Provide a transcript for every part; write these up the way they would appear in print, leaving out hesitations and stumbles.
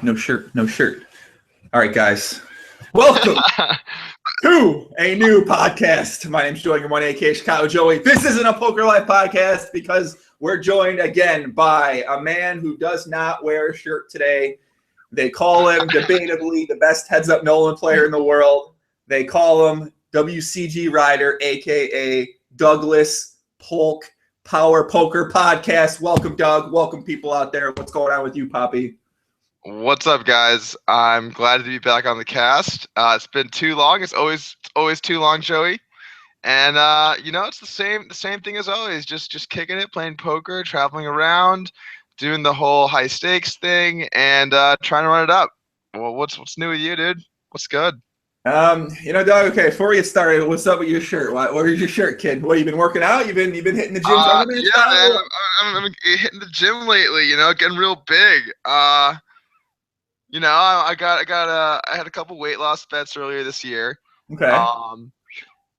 No shirt, no shirt. All right, guys. Welcome to a new podcast. My name's Joeingram1, aka Chicago Joey. This isn't a Poker Life podcast because we're joined again by a man who does not wear a shirt today. They call him debatably the best heads-up Nolan player in the world. They call him WCGRider, aka Douglas Polk Power Poker Podcast. Welcome, Doug. Welcome, people out there. What's going on with you, Poppy? What's up, guys? I'm glad to be back on the cast. It's been too long. It's always too long, Joey. And it's the same thing as always. Just kicking it, playing poker, traveling around, doing the whole high stakes thing, and trying to run it up. Well, what's new with you, dude? What's good? Doug. Okay, before we get started, what's up with your shirt? Where's your shirt, kid? What, you been working out? You've been hitting the gym? Yeah, man. I'm hitting the gym lately. Getting real big. I had a couple weight loss bets earlier this year. Okay.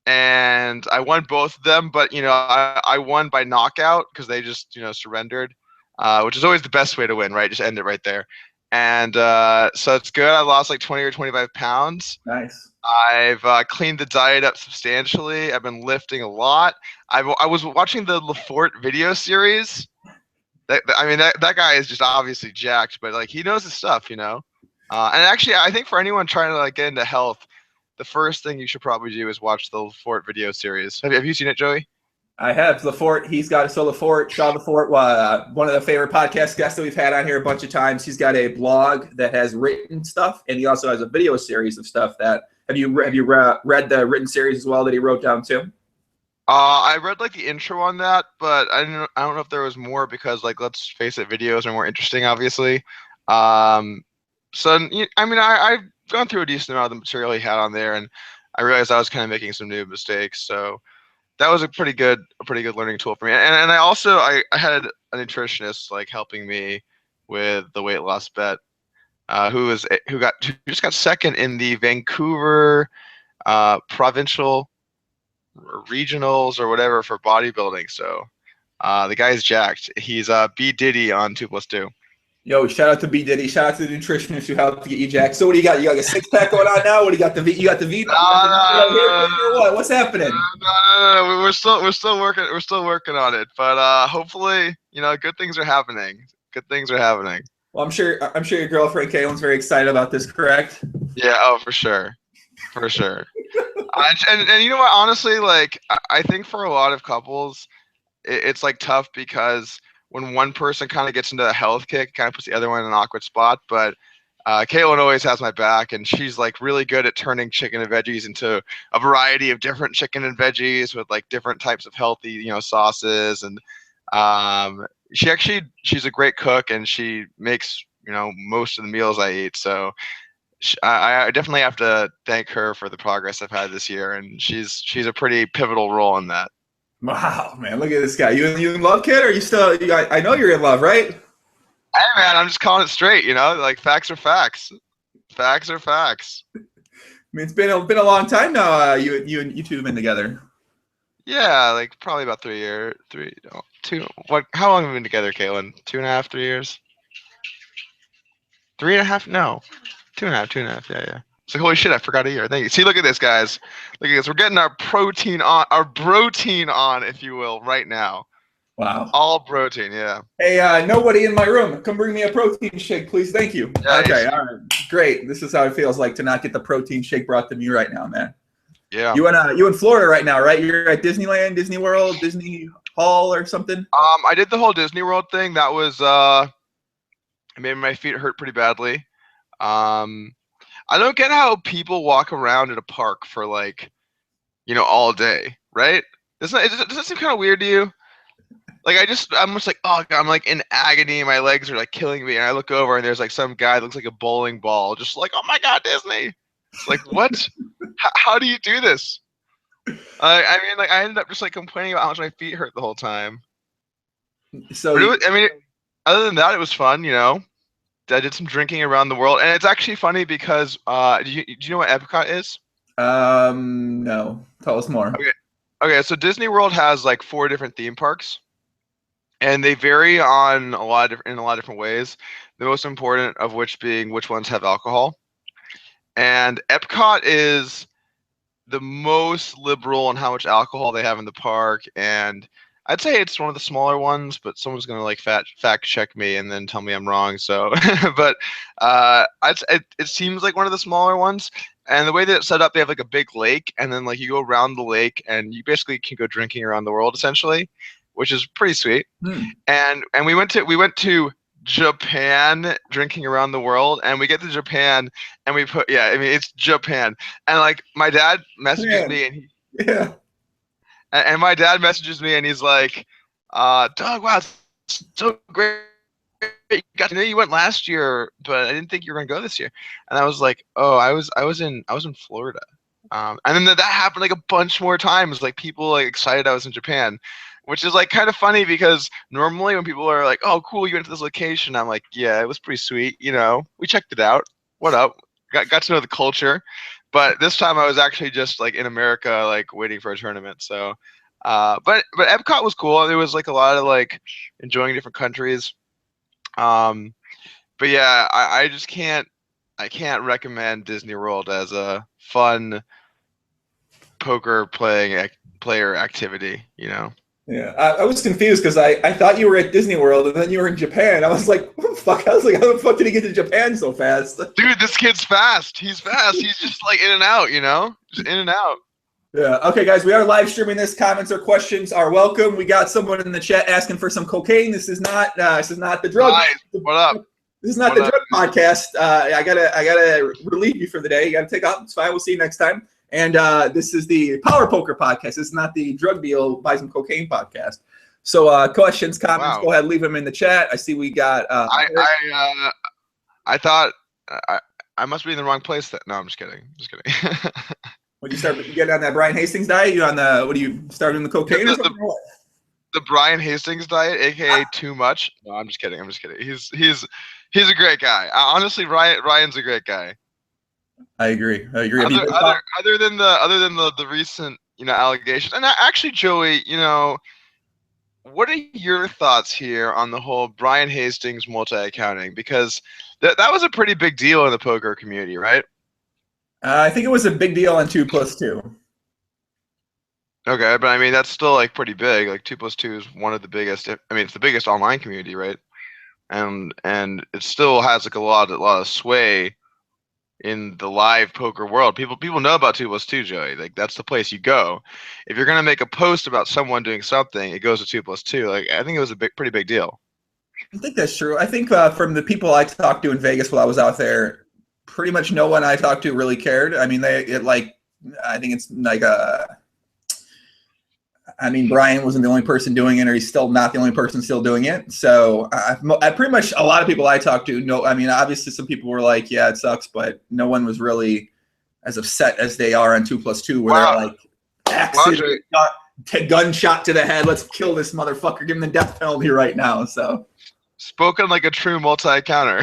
And I won both of them, but I won by knockout because they just surrendered, which is always the best way to win, right? Just end it right there. And so it's good. I lost like 20 or 25 pounds. Nice. I've cleaned the diet up substantially. I've been lifting a lot. I was watching the Lafort video series. That guy is just obviously jacked, but like he knows his stuff, And actually, I think for anyone trying to like get into health, the first thing you should probably do is watch the Lafort video series. Have you seen it, Joey? I have. Lafort. He's got Lafort. Sean Lafort, one of the favorite podcast guests that we've had on here a bunch of times. He's got a blog that has written stuff, and he also has a video series of stuff that. Have you read the written series as well that he wrote down too? I read like the intro on that, but I don't know if there was more because like let's face it, videos are more interesting, obviously. I've gone through a decent amount of the material he had on there, and I realized I was kind of making some new mistakes. So that was a pretty good learning tool for me. And I had a nutritionist like helping me with the weight loss bet, who just got second in the Vancouver provincial regionals or whatever for bodybuilding. So the guy's jacked. He's B Diddy on 2+2. Yo, shout out to B Diddy. Shout out to the nutritionist who helped to get you jacked. So what do you got? You got a six pack going on now? What do you got? You got the V? No. What? What's happening? No. We're still working on it. But hopefully, good things are happening. Good things are happening. Well, I'm sure your girlfriend Caitlin's very excited about this. Correct? Yeah. Oh, for sure. And you know what? Honestly, like I think for a lot of couples, it's like tough because when one person kind of gets into a health kick, it kind of puts the other one in an awkward spot. But Caitlin always has my back, and she's like really good at turning chicken and veggies into a variety of different chicken and veggies with like different types of healthy, sauces. And she's a great cook, and she makes most of the meals I eat. So I definitely have to thank her for the progress I've had this year, and she's a pretty pivotal role in that. Wow, man, look at this guy. You in love, kid? Or are you still? I know you're in love, right? Hey, man, I'm just calling it straight. Like facts are facts. Facts are facts. I mean, it's been a long time now. You two have been together. Yeah, like probably about 3 years. What? How long have we been together, Caitlin? 2.5, 3 years? 3.5? No, 2.5. Yeah. So holy shit, I forgot a year. Thank you. See, look at this, guys. Look at this. We're getting our protein on, if you will, right now. Wow. All protein, yeah. Hey, nobody in my room. Come bring me a protein shake, please. Thank you. Yeah, okay, all right. Great. This is how it feels like to not get the protein shake brought to me right now, man. Yeah. You in Florida right now, right? You're at Disneyland, Disney World, Disney Hall or something? I did the whole Disney World thing. That was it made my feet hurt pretty badly. I don't get how people walk around at a park for like, all day, right? Does that seem kind of weird to you? Like I'm just like, oh God, I'm like in agony. My legs are like killing me, and I look over and there's like some guy that looks like a bowling ball, just like, oh my God, Disney. It's like, what? How do you do this? I ended up just like complaining about how much my feet hurt the whole time. So other than that, it was fun. I did some drinking around the world, and it's actually funny because do you know what Epcot is? No. Tell us more. Okay. So Disney World has like 4 different theme parks, and they vary in a lot of different ways. the most important of which being which ones have alcohol. And Epcot is the most liberal on how much alcohol they have in the park, and I'd say it's one of the smaller ones, but someone's gonna like fact check me and then tell me I'm wrong. So, but it seems like one of the smaller ones. And the way that it's set up, they have like a big lake, and then like you go around the lake, and you basically can go drinking around the world essentially, which is pretty sweet. And we went to Japan, drinking around the world, and we get to Japan, and it's Japan, and like my dad messages me, and and my dad messages me, and he's like, Doug, wow, it's so great. I know you went last year, but I didn't think you were gonna go this year. And I was like, oh, I was in Florida. And then that happened like a bunch more times, like people like excited I was in Japan, which is like kind of funny because normally when people are like, oh, cool, you went to this location, I'm like, yeah, it was pretty sweet. We checked it out. What up? Got to know the culture. But this time I was actually just like in America, like waiting for a tournament. So, but Epcot was cool. There was like a lot of like enjoying different countries. But yeah, I just can't recommend Disney World as a fun poker player activity. Yeah, I was confused because I thought you were at Disney World and then you were in Japan. I was like, what the fuck? I was like, how the fuck did he get to Japan so fast? Dude, this kid's fast. He's fast. He's just like in and out, just in and out. Yeah. Okay, guys, we are live streaming this. Comments or questions are welcome. We got someone in the chat asking for some cocaine. This is not the drug. Nice. What up? This is not the drug podcast. I gotta relieve you for the day. You gotta take off. It's fine. We'll see you next time. And this is the Power Poker podcast. This is not the drug deal, buy some cocaine podcast. So questions, comments, Go ahead, leave them in the chat. I see we got. I thought I must be in the wrong place. No, I'm just kidding. When you start getting on that Brian Hastings diet, you on the what do you start on the cocaine or something? The Brian Hastings diet, aka too much. No, I'm just kidding. He's a great guy. Honestly, Ryan's a great guy. I agree. Other than the recent allegations, and actually, Joey, what are your thoughts here on the whole Brian Hastings multi-accounting? Because that was a pretty big deal in the poker community, right? I think it was a big deal on 2+2. Okay, but I mean that's still like pretty big. Like 2+2 is one of the biggest. I mean, it's the biggest online community, right? And it still has like a lot of sway in the live poker world. People know about 2+2, Joey. Like that's the place you go. If you're gonna make a post about someone doing something, it goes to 2+2. Like I think it was a pretty big deal. I think that's true. I think from the people I talked to in Vegas while I was out there, pretty much no one I talked to really cared. I mean, I think it's like Brian wasn't the only person doing it, or he's still not the only person still doing it. So I pretty much, a lot of people I talked to, no, I mean, obviously some people were like, yeah, it sucks, but no one was really as upset as they are on 2+2, where they're like, accident, gunshot to the head, let's kill this motherfucker, give him the death penalty right now. So spoken like a true multi-counter.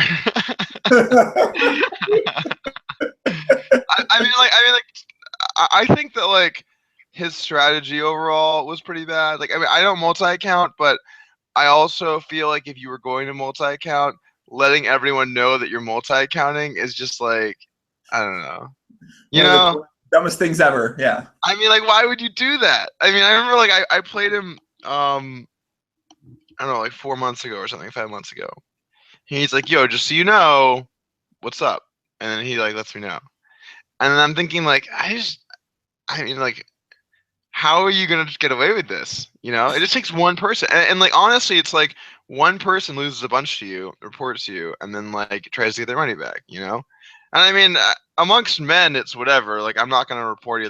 I think that like his strategy overall was pretty bad. Like, I mean, I don't multi-account, but I also feel like if you were going to multi-account, letting everyone know that you're multi-accounting is just like, I don't know. Dumbest things ever. Yeah. I mean, like, why would you do that? I mean, I remember like I played him, I don't know, like 4 months ago or something, 5 months ago. He's like, yo, just so you know, what's up? And then he like lets me know. And then I'm thinking like, how are you gonna just get away with this? It just takes one person, and like honestly, it's like one person loses a bunch to you, reports you, and then like tries to get their money back. And I mean, amongst men, it's whatever. Like I'm not gonna report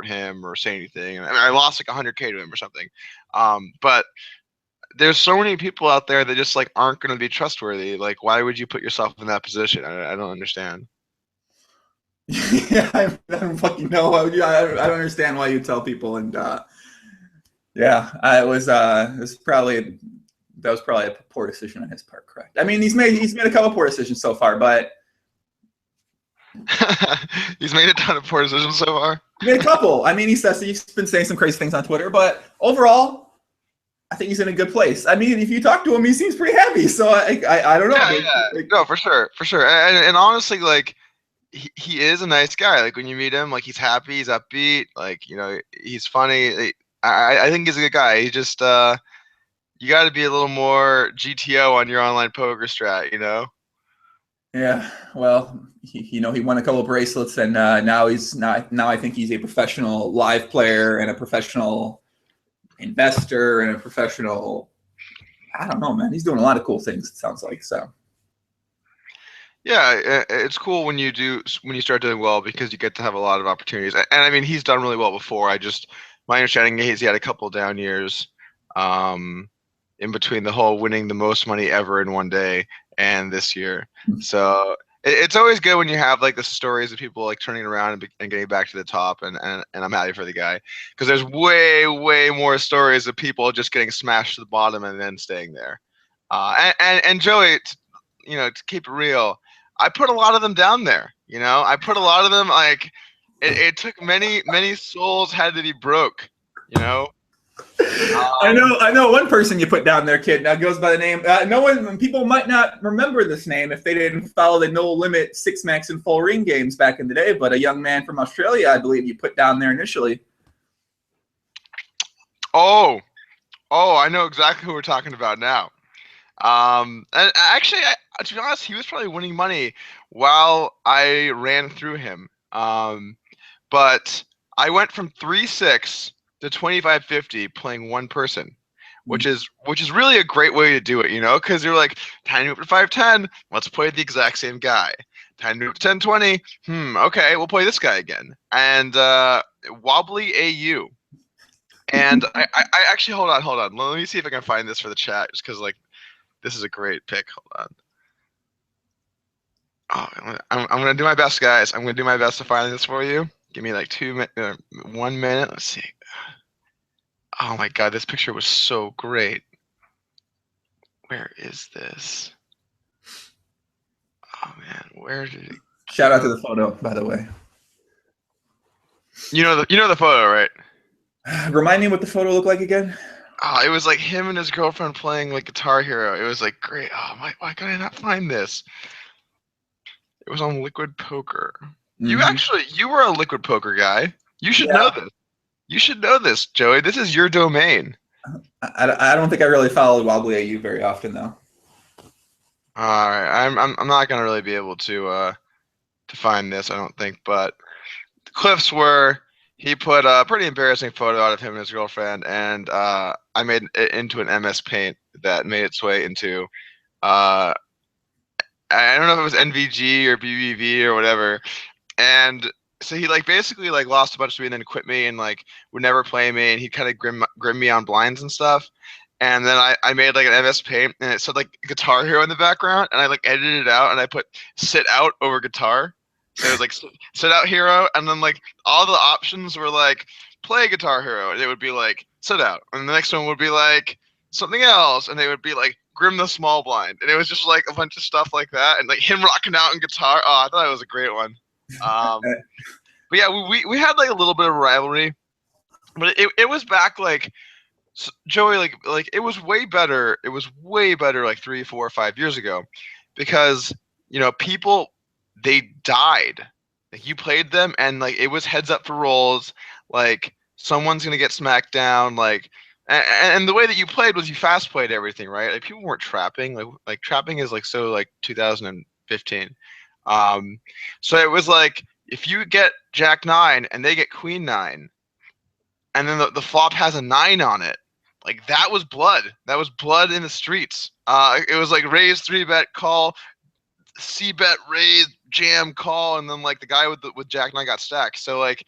him or say anything. I mean, I lost like 100K to him or something. But there's so many people out there that just like aren't gonna be trustworthy. Like, why would you put yourself in that position? I don't understand. Yeah, I don't fucking know. I don't understand why you tell people. And it was probably a poor decision on his part. Correct. I mean, he's made a couple poor decisions so far, but he's made a ton of poor decisions so far. He made a couple. I mean, he's been saying some crazy things on Twitter, but overall, I think he's in a good place. I mean, if you talk to him, he seems pretty happy. So I don't know. Yeah. Like, No, for sure, for sure. And honestly, like he is a nice guy. Like when you meet him, like he's happy, he's upbeat, like he's funny. I think he's a good guy. He just you got to be a little more GTO on your online poker strat, yeah. Well, he won a couple of bracelets, and now I think he's a professional live player and a professional investor and a professional. I don't know, man. He's doing a lot of cool things. It sounds like so. Yeah, it's cool when you start doing well because you get to have a lot of opportunities. And I mean, he's done really well before. My understanding is he had a couple down years, in between the whole winning the most money ever in one day and this year. So it's always good when you have like the stories of people like turning around and getting back to the top. And I'm happy for the guy because there's way more stories of people just getting smashed to the bottom and then staying there. And Joey, to keep it real, I put a lot of them down there. I put a lot of them like it took many souls had to be broke. I know one person you put down there, kid. Now goes by the name. People might not remember this name if they didn't follow the no limit six max and full ring games back in the day. But a young man from Australia, I believe, you put down there initially. Oh, I know exactly who we're talking about now. And actually, to be honest, he was probably winning money while I ran through him. But I went from 3-6 to 25-50 playing one person, which is really a great way to do it, because you're like, time to move to 5-10, let's play the exact same guy. Time to move to 10-20, okay, we'll play this guy again. And Wobbly AU. And I actually, hold on. Let me see if I can find this for the chat, just because like this is a great pick. Hold on. Oh, I'm gonna do my best, guys. I'm gonna do my best to find this for you. Give me like 1 minute. Let's see. Oh my god, this picture was so great. Where is this? Oh man, where did it Shout out to the photo, by the way. You know the photo, right? Remind me what the photo looked like again. Oh, it was like him and his girlfriend playing like Guitar Hero. It was like great. Oh my, why can I not find this? It was on Liquid Poker. Mm-hmm. You were a Liquid Poker guy. You should know this. You should know this, Joey. This is your domain. I don't think I really followed Wobbly AU very often, though. All right, I'm not gonna really be able to find this, I don't think. But the clips were he put a pretty embarrassing photo out of him and his girlfriend, and I made it into an MS Paint that made its way into I don't know if it was NVG or BBV or whatever, and so he like basically like lost a bunch to me and then quit me and like would never play me, and he'd kind of grim me on blinds and stuff. And then I made like an MS Paint and it said like Guitar Hero in the background, and I like edited it out and I put sit out over guitar. So it was like sit out hero, and then like all the options were like play Guitar Hero, and it would be like sit out, and the next one would be like something else, and they would be like Grim the Small Blind, and it was just like a bunch of stuff like that, and like him rocking out in guitar. Oh, I thought it was a great one. But yeah, we had like a little bit of rivalry, but it was back like Joey, like it was way better. It was way better like 3, 4, 5 years ago, because people, they died. Like you played them and like it was heads up for rolls. Like someone's gonna get smacked down. Like and the way that you played was you fast played everything, right? Like people weren't trapping. Like trapping is like so like 2015. So it was like if you get Jack 9 and they get Queen 9, and then the flop has a 9 on it, like that was blood. That was blood in the streets. It was like raise 3-bet call, C-bet raise jam call, and then like the guy with Jack 9 got stacked. So like,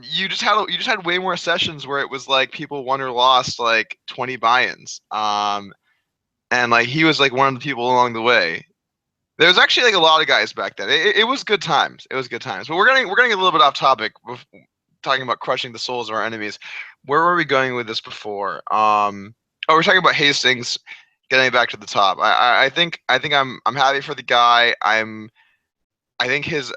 you just had way more sessions where it was like people won or lost like 20 buy-ins. And like he was like one of the people along the way. There was actually like a lot of guys back then. It was good times. It was good times. But we're gonna get a little bit off topic, talking about crushing the souls of our enemies. Where were we going with this before? We're talking about Hastings getting back to the top. I think I'm happy for the guy. I think his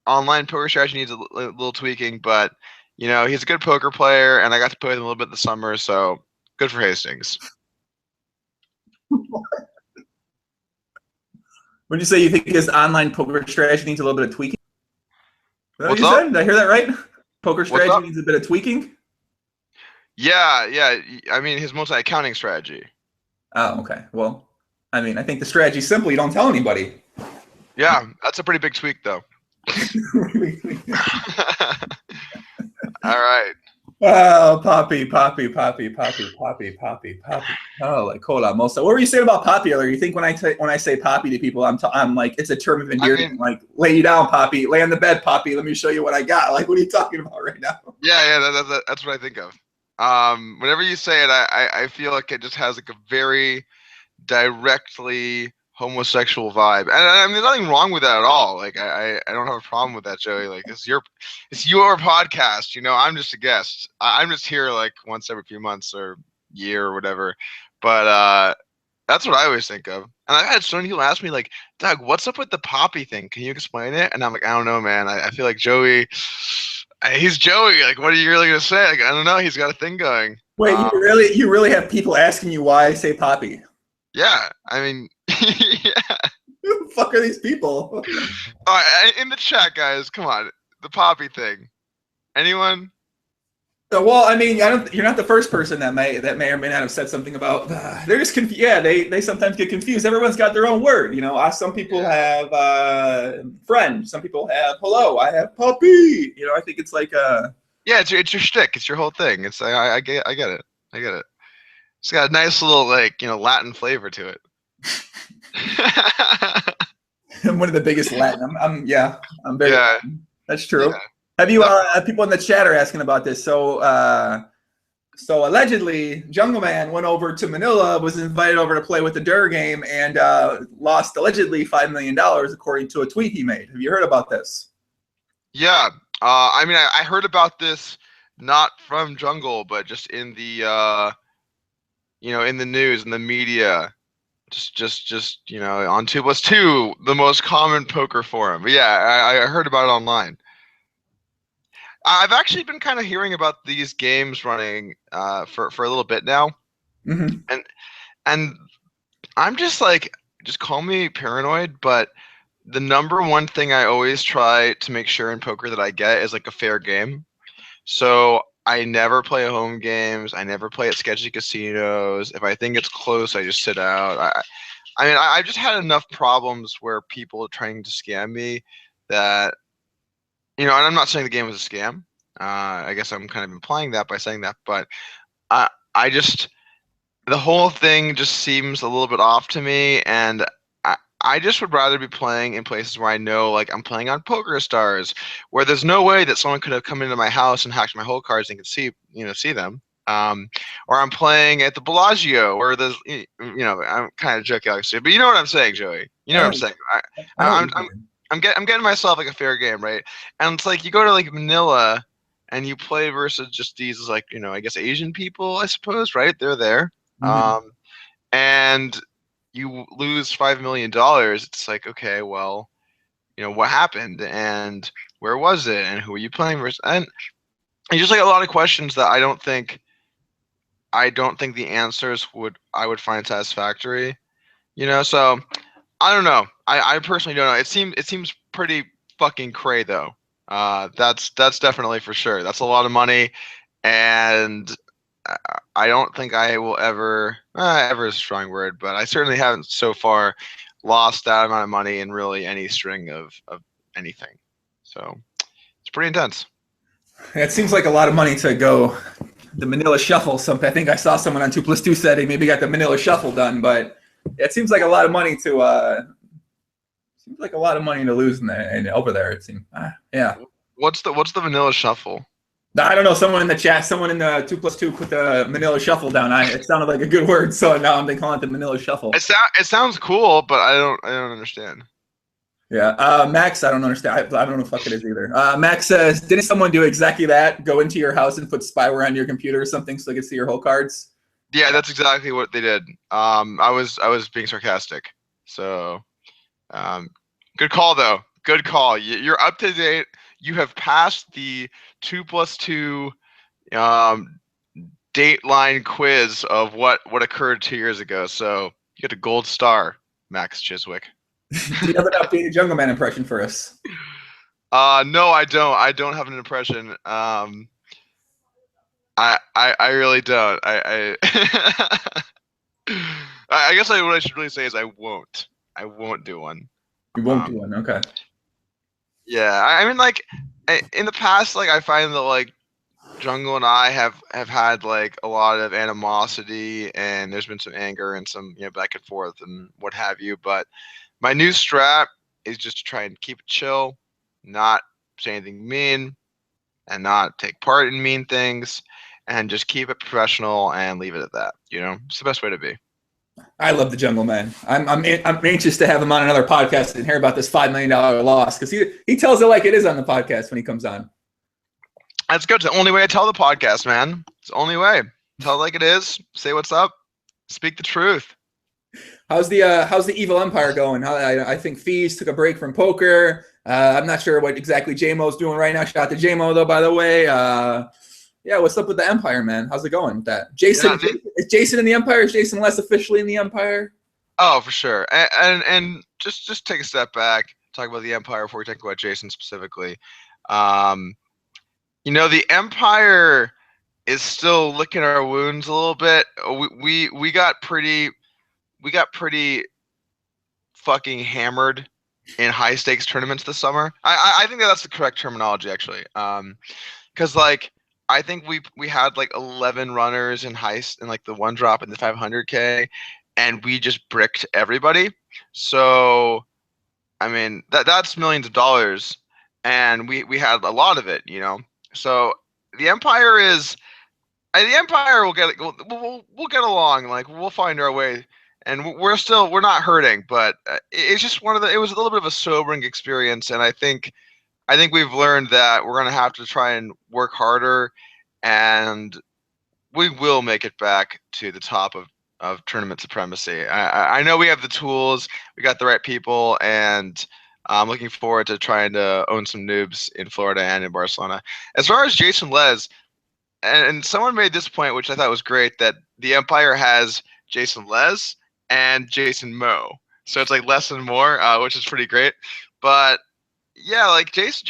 online poker strategy needs a little tweaking, but he's a good poker player, and I got to play with him a little bit this summer, so good for Hastings. Would you say you think his online poker strategy needs a little bit of tweaking? Is that what What's you up? said? Did I hear that right? Poker What's strategy up? needs a bit of tweaking? Yeah. I mean, his multi-accounting strategy. Oh, okay. Well, I mean, I think the strategy's simple. You don't tell anybody. Yeah, that's a pretty big tweak, though. All right. Oh, Poppy. Oh, like cola mosa. What were you saying about popular? You think when I say Poppy to people, I'm like it's a term of endearment. mean, like lay you down, Poppy. Lay on the bed, Poppy. Let me show you what I got. Like, what are you talking about right now? Yeah, that's what I think of. Whenever you say it, I feel like it just has like a very directly homosexual vibe, and I mean, there's nothing wrong with that at all. Like, I don't have a problem with that, Joey. Like, it's your podcast. I'm just a guest. I'm just here like once every few months or year or whatever. But that's what I always think of. And I've had so many people ask me like, Doug, what's up with the Poppy thing? Can you explain it? And I'm like, I don't know, man. I feel like Joey. He's Joey. Like, what are you really gonna say? Like, I don't know. He's got a thing going. Wait, you really have people asking you why I say Poppy? Yeah, I mean, yeah. Who the fuck are these people? All right, in the chat, guys, come on. The Poppy thing. Anyone? Well, I mean, you're not the first person that may or may not have said something about. They're just confused. Yeah, they sometimes get confused. Everyone's got their own word. Some people have friend. Some people have hello. I have puppy. I think it's like Yeah, it's your shtick. It's your whole thing. It's I get it. It's got a nice little Latin flavor to it. I'm one of the biggest Latin. I'm very. Yeah. That's true. Yeah. Have you people in the chat are asking about this? So allegedly, Joeingram1 went over to Manila, was invited over to play with the Dur game, and lost allegedly $5 million, according to a tweet he made. Have you heard about this? Yeah. I mean, I heard about this not from Jungle, but just in the in the news, in the media. Just on 2+2, the most common poker forum. But yeah, I heard about it online. I've actually been kind of hearing about these games running for a little bit now, and I'm just like, just call me paranoid, but the number one thing I always try to make sure in poker that I get is like a fair game. So I never play home games. I never play at sketchy casinos. If I think it's close, I just sit out. I mean, I've just had enough problems where people are trying to scam me that, and I'm not saying the game was a scam. I guess I'm kind of implying that by saying that, but I just, the whole thing just seems a little bit off to me, and I just would rather be playing in places where I know, like, I'm playing on Poker Stars, where there's no way that someone could have come into my house and hacked my whole cards and could see them. Or I'm playing at the Bellagio, where there's, I'm kind of joking, obviously, but you know what I'm saying, Joey. You know what I'm saying. I'm getting myself like a fair game, right? And it's like you go to like Manila, and you play versus just these like I guess Asian people, I suppose, right? They're there, and you lose $5 million. It's like, okay, well, what happened and where was it and who are you playing versus? And just like a lot of questions that I don't think the answers I would find satisfactory. So I don't know. I personally don't know. It seems pretty fucking cray though. That's definitely for sure. That's a lot of money, and I don't think I will ever is a strong word, but I certainly haven't so far lost that amount of money in really any string of anything. So it's pretty intense. It seems like a lot of money to go the Manila Shuffle. I think I saw someone on 2+2 said he maybe got the Manila Shuffle done, but it seems like a lot of money to lose and over there. It seems. Yeah. What's the Manila Shuffle? I don't know. Someone in the chat, someone in the 2+2 put the Manila Shuffle down. It sounded like a good word, so now I'm calling it the Manila Shuffle. It sounds cool, but I don't understand. Yeah, Max, I don't understand. I don't know what the fuck it is either. Max says, didn't someone do exactly that? Go into your house and put spyware on your computer or something so they could see your whole cards? Yeah, that's exactly what they did. I was being sarcastic. So, good call though. Good call. You're up to date. you have passed the 2+2 um, Dateline quiz of what occurred 2 years ago. So you get a gold star, Max Chiswick. Do you have an updated Jungle Man impression for us? No, I don't. I don't have an impression. I really don't. I guess what I should really say is I won't. I won't do one. You won't do one. Okay. Yeah, I mean, like, in the past, like, I find that like Jungle and I have had like a lot of animosity, and there's been some anger and some back and forth and what have you. But my new strat is just to try and keep it chill, not say anything mean, and not take part in mean things, and just keep it professional and leave it at that. It's the best way to be. I love the Jungle Man. I'm anxious to have him on another podcast and hear about this $5 million loss, because he tells it like it is on the podcast when he comes on. That's good. It's the only way I tell the podcast, man. It's the only way. Tell it like it is. Say what's up. Speak the truth. How's the Evil Empire going? I think Fees took a break from poker. I'm not sure what exactly JMO's doing right now. Shout out to JMO though, by the way. Yeah, what's up with the Empire, man? How's it going with that? Jason, is Jason in the Empire? Is Jason less officially in the Empire? Oh, for sure. And just take a step back, talk about the Empire before we talk about Jason specifically. The Empire is still licking our wounds a little bit. We got pretty fucking hammered in high stakes tournaments this summer. I think that's the correct terminology, actually. Because like I think we had like 11 runners in like the one drop in the 500K, and we just bricked everybody. So I mean that's millions of dollars, and we had a lot of it, So the Empire will get we'll get along. Like we'll find our way, and we're not hurting. But it's just it was a little bit of a sobering experience, and I think we've learned that we're gonna have to try and work harder, and we will make it back to the top of tournament supremacy. I know we have the tools, we got the right people, and I'm looking forward to trying to own some noobs in Florida and in Barcelona. As far as Jason Les, and someone made this point, which I thought was great, that the Empire has Jason Les and Jason Mo. So it's like less and more, which is pretty great. But yeah, like Jason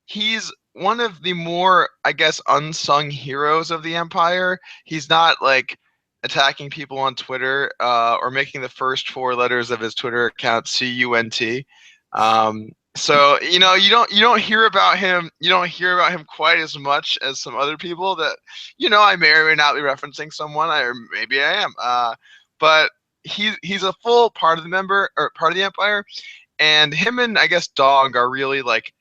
he's one of the more, I guess, unsung heroes of the Empire. He's not like attacking people on Twitter or making the first 4 letters of his Twitter account CUNT. So you don't hear about him. You don't hear about him quite as much as some other people that I may or may not be referencing someone, or maybe I am. But he's a full part of the Empire, and him and I guess Dog are really like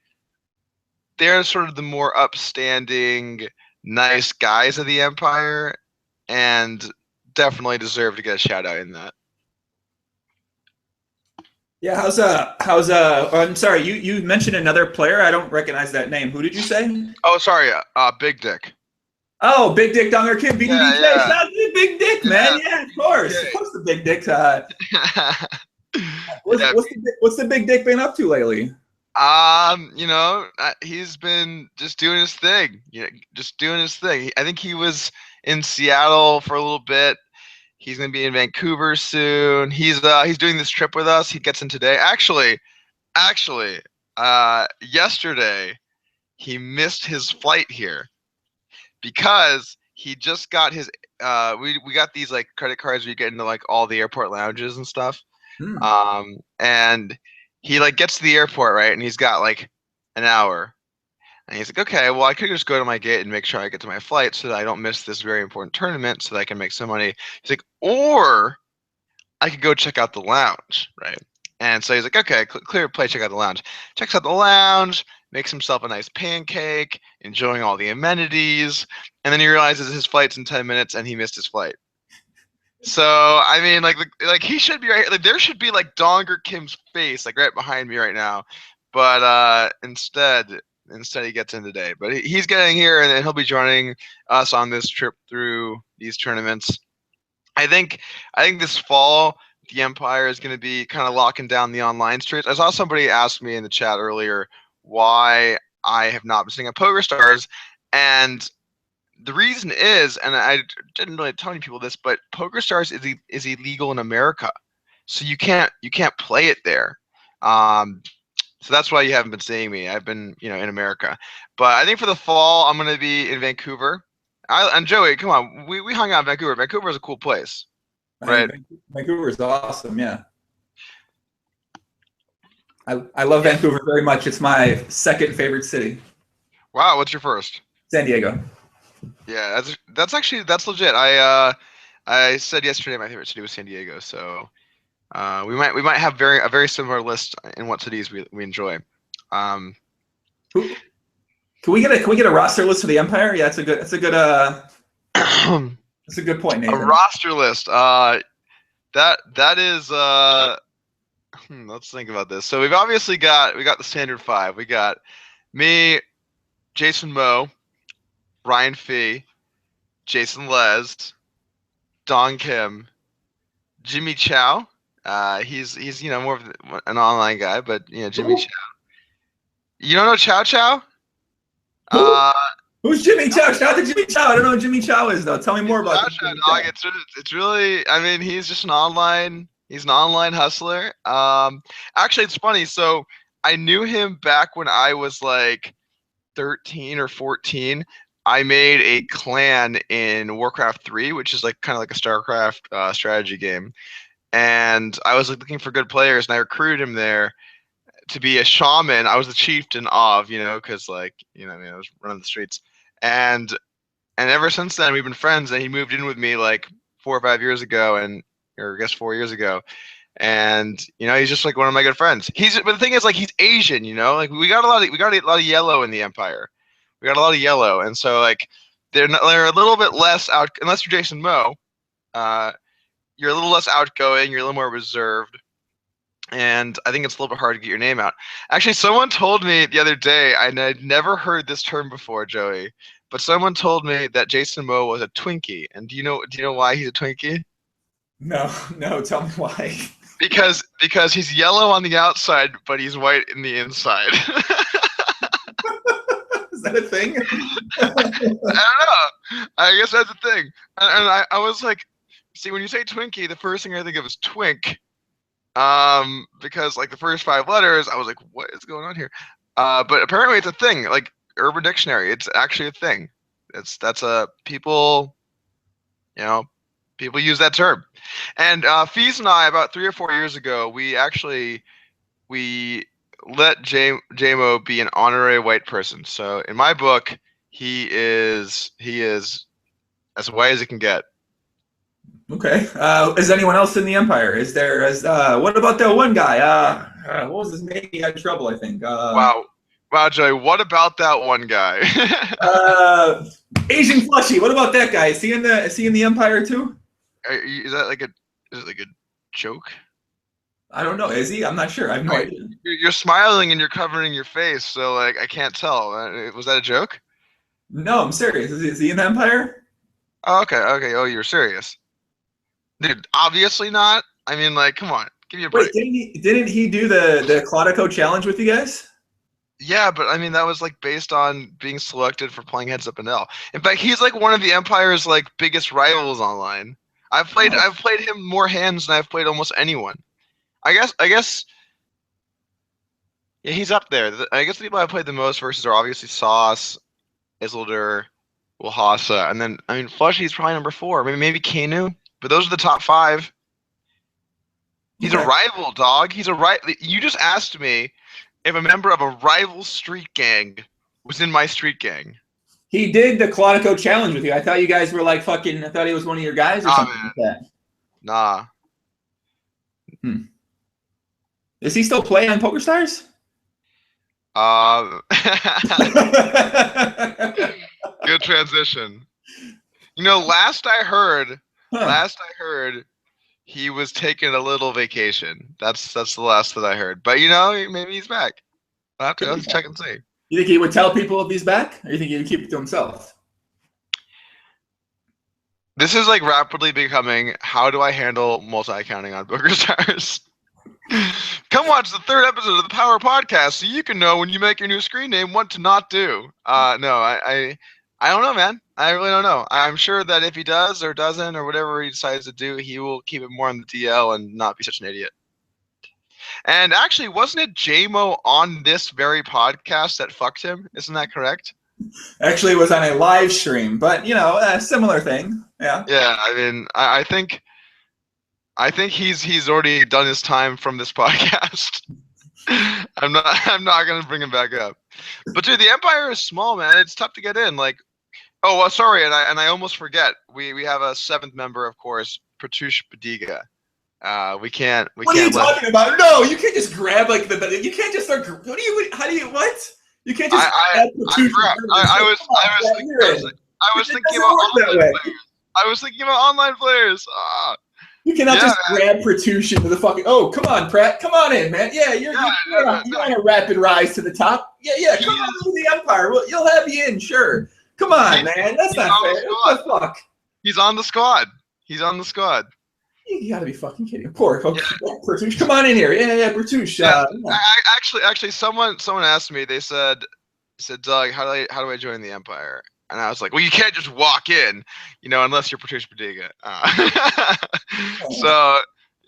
they're sort of the more upstanding, nice guys of the Empire, and definitely deserve to get a shout out in that. Yeah, I'm sorry, you mentioned another player. I don't recognize that name. Who did you say? Oh, sorry, Big Dick. Oh, Big Dick Donger Kid, BDDK. Yeah. Shout out to Big Dick, man. Yeah, of course. Of course the Big Dick. What's the Big Dick been up to lately? He's been just doing his thing. Just doing his thing. I think he was in Seattle for a little bit. He's gonna be in Vancouver soon. He's doing this trip with us. He gets in today. Actually, yesterday he missed his flight here because he just got his. We got these like credit cards where you get into like all the airport lounges and stuff. And he like gets to the airport, right, and he's got like an hour. And he's like, okay, well, I could just go to my gate and make sure I get to my flight so that I don't miss this very important tournament so that I can make some money. He's like, or I could go check out the lounge, right? And so he's like, okay, clear play, check out the lounge. Checks out the lounge, makes himself a nice pancake, enjoying all the amenities, and then he realizes his flight's in 10 minutes and he missed his flight. So, I mean, like he should be right. Like there should be like Donger Kim's face like right behind me right now. But instead he gets in today. But he's getting here, and he'll be joining us on this trip through these tournaments. I think this fall the Empire is going to be kind of locking down the online streets. I saw somebody ask me in the chat earlier, why I have not been sitting at PokerStars, and the reason is, and I didn't really tell any people this, but PokerStars is illegal in America, so you can't play it there. So that's why you haven't been seeing me. I've been, in America. But I think for the fall, I'm going to be in Vancouver. And Joey, come on, we hung out in Vancouver. Vancouver is a cool place, right? Vancouver is awesome. Yeah. I love Vancouver very much. It's my second favorite city. Wow, what's your first? San Diego. Yeah, that's legit. I said yesterday my favorite city was San Diego, so we might have a very similar list in what cities we enjoy. Can we get a roster list for the Empire? Yeah, that's a good that's a good point, Nathan. A roster list. That is let's think about this. So we've obviously got the standard five. We got me, Jason Moe, Ryan Fee, Jason Les, Don Kim, Jimmy Chow. He's more of an online guy, but Jimmy Chow. You don't know Chow Chow? Who's Jimmy Chow? Shout out to Jimmy Chow. I don't know who Jimmy Chow is though. Tell me more about Chow Chow, dog. It's really. I mean, he's just an online. He's an online hustler. Actually, it's funny. So I knew him back when I was like 13 or 14. I made a clan in Warcraft 3, which is kind of like a StarCraft strategy game. And I was looking for good players, and I recruited him there to be a shaman. I was the chieftain of, because I was running the streets. And ever since then, we've been friends. And he moved in with me like 4 or 5 years ago, or I guess 4 years ago. And he's just like one of my good friends. But the thing is, he's Asian. We got a lot of yellow in the Empire. We got a lot of yellow, and so they're a little bit less out. Unless you're Jason Moe, you're a little less outgoing. You're a little more reserved, and I think it's a little bit hard to get your name out. Actually, someone told me the other day, and I'd never heard this term before, Joey, but someone told me that Jason Moe was a Twinkie. And do you know why he's a Twinkie? No, tell me why. Because he's yellow on the outside, but he's white in the inside. Is that a thing? I don't know. I guess that's a thing. And I was like, see, when you say Twinkie, the first thing I think of is twink. Because the first 5 letters, I was like, what is going on here? But apparently it's a thing. Urban Dictionary, it's actually a thing. People use that term. And Fees and I, about 3 or 4 years ago, we let J-Mo be an honorary white person. So in my book, he is as white as it can get. Okay. Is anyone else in the Empire? What about that one guy? What was his name? He had trouble, I think. Wow, Joey, what about that one guy? Asian Flushy. What about that guy? Is he in the Empire too? Is it like a joke? I don't know. Is he? I'm not sure. I have no idea. You're smiling and you're covering your face, so I can't tell. Was that a joke? No, I'm serious. Is he in the Empire? Oh, okay. Oh, you're serious, dude. Obviously not. I mean, come on, give me a break. Wait, didn't he do the Claudico challenge with you guys? Yeah, but I mean that was based on being selected for playing Heads Up and L. In fact, he's one of the Empire's biggest rivals online. I've played him more hands than I've played almost anyone. I guess yeah, he's up there. I guess the people I've played the most versus are obviously Sauce, Isildur, Wilhasa, and then Flushy's probably number 4. Maybe Kanu, but those are the top 5. He's a rival, dog. He's a rival. You just asked me if a member of a rival street gang was in my street gang. He did the Claudico challenge with you. I thought you guys were I thought he was one of your guys or something like that. Nah. Does he still play on PokerStars? Good transition. Last I heard, he was taking a little vacation. That's the last that I heard. But maybe he's back. I'll have to check and see. You think he would tell people if he's back, or you think he would keep it to himself? This is rapidly becoming, how do I handle multi-accounting on PokerStars? Come watch the third episode of the Power Podcast so you can know when you make your new screen name what to not do. No, I don't know, man. I really don't know. I'm sure that if he does or doesn't or whatever he decides to do, he will keep it more on the DL and not be such an idiot. And actually, wasn't it JMO on this very podcast that fucked him? Isn't that correct? Actually, it was on a live stream, but a similar thing. Yeah. Yeah, I mean, I think he's already done his time from this podcast. I'm not gonna bring him back up. But dude, the Empire is small, man. It's tough to get in. Like, oh well, sorry, and I almost forget. We have a seventh member, of course, Pratush Badiga. We can't. What are you talking about? No, you can't just grab like you can't just start. What? You can't just. I was thinking about online players. I was thinking about online players. You cannot just grab Pratush into the fucking. Oh, come on, Pratt. Come on in, man. Yeah, you're on a rapid rise to the top. Yeah. Come on to the Empire. You'll have you in, sure. Come on, man. That's not fair. What the fuck? He's on the squad. You gotta be fucking kidding. Poor Pratush. Come on in here. Yeah, Pratush. Actually, someone asked me. They said, Doug, how do I join the Empire? And I was like, well, you can't just walk in, unless you're Pratush Badiga. So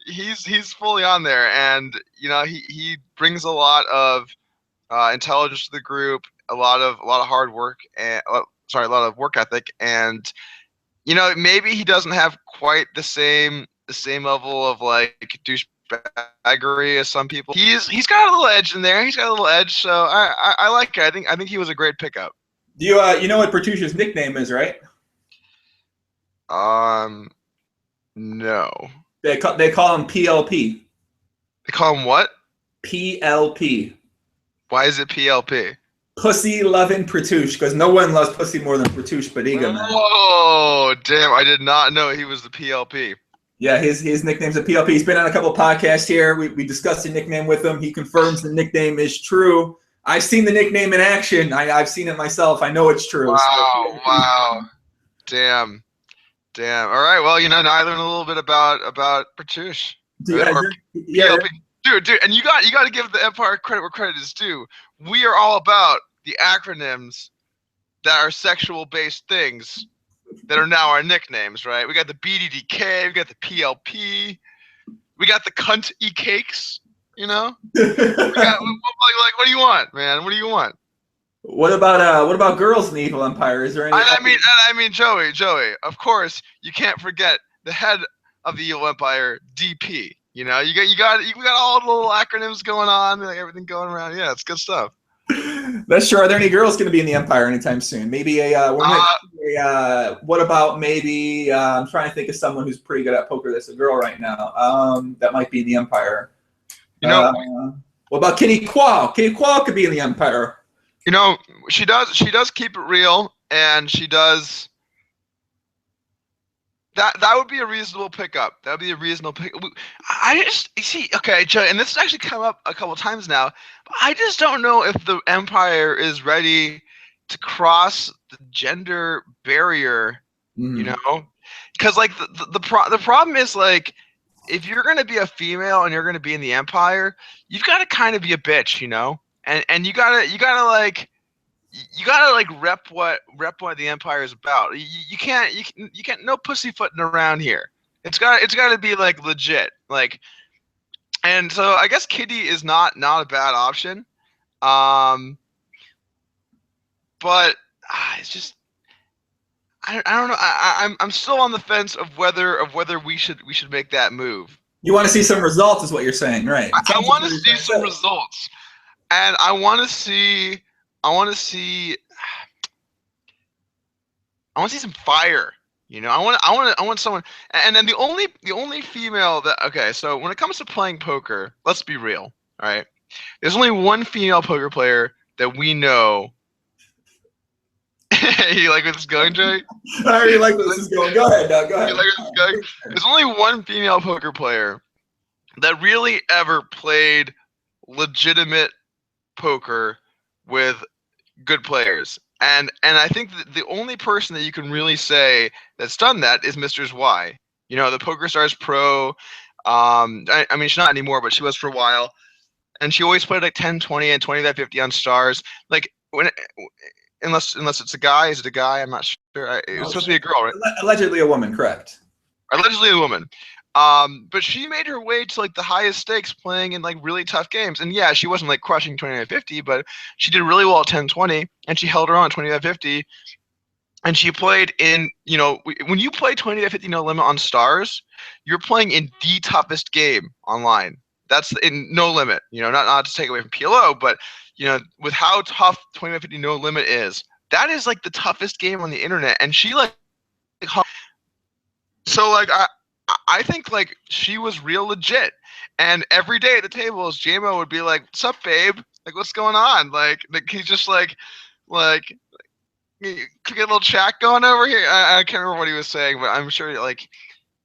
he's fully on there, and he brings a lot of intelligence to the group, a lot of hard work, and a lot of work ethic, and maybe he doesn't have quite the same level of like douchebaggery as some people. He's got a little edge in there. So I like it. I think he was a great pickup. Do you know what Pratush's nickname is, right? No. They call him PLP. They call him what? PLP. Why is it PLP? Pussy loving Pratush, because no one loves pussy more than Pratush Badiga, man. Whoa, damn! I did not know he was the PLP. Yeah, his nickname's a PLP. He's been on a couple podcasts here. We discussed the nickname with him. He confirms the nickname is true. I've seen the nickname in action. I've seen it myself. I know it's true. Wow. Damn. All right. Well, now I learned a little bit about Pratush. PLP. Dude, and you got to give the Empire credit where credit is due. We are all about the acronyms that are sexual-based things that are now our nicknames, right? We got the BDDK, we got the PLP, we got the cunt e-cakes. We got, what do you want, man? What do you want? What about girls in the Evil Empire? Is there any? I mean, Joey. Of course, you can't forget the head of the Evil Empire, DP. You got all the little acronyms going on, like everything going around. Yeah, it's good stuff. That's true. Are there any girls going to be in the Empire anytime soon? Maybe what about maybe? I'm trying to think of someone who's pretty good at poker. That's a girl right now. That might be in the Empire. What about Kitty Qual? Kitty Qual could be in the Empire. She does keep it real, and she does. That would be a reasonable pickup. That would be a reasonable pick. I just see. Okay, Joe, and this has actually come up a couple times now. But I just don't know if the Empire is ready to cross the gender barrier. Because like the problem is like, if you're gonna be a female and you're gonna be in the Empire, you've got to kind of be a bitch, and you gotta like rep what the Empire is about. You can't no pussyfooting around here. It's got to be like legit, like. And so I guess Kitty is not a bad option, but it's just I don't know. I'm still on the fence of whether we should make that move. You want to see some results, is what you're saying, right? I want to see some results, and I want to see some fire. I want someone. And then the only female that, okay, so when it comes to playing poker, let's be real, all right? There's only one female poker player that we know. You like where this is going, Jay? I already like where this is going. Go ahead, Doug. Go ahead. You like where this is going? There's only one female poker player that really ever played legitimate poker with good players. And I think that the only person that you can really say that's done that is Mr. Y. The PokerStars Pro. I mean, she's not anymore, but she was for a while. And she always played like 10, 20, and 25-50 on stars. Like unless it's a guy, is it a guy? I'm not sure. It was supposed to be a girl, right? Allegedly a woman, correct? Allegedly a woman. But she made her way to like the highest stakes, playing in like really tough games. And yeah, she wasn't like crushing 25-50, but she did really well at 10-20, and she held her on 25-50. And she played in, when you play 20-50 no limit on stars, you're playing in the toughest game online. That's in no limit, not to take away from PLO, but with how tough 20-50 no limit is, that is like the toughest game on the internet. And she so like I think like she was real legit. And every day at the tables, JMO would be like, "What's up, babe? Like, what's going on?" Like he's just like get a little chat going over here. I can't remember what he was saying, but I'm sure like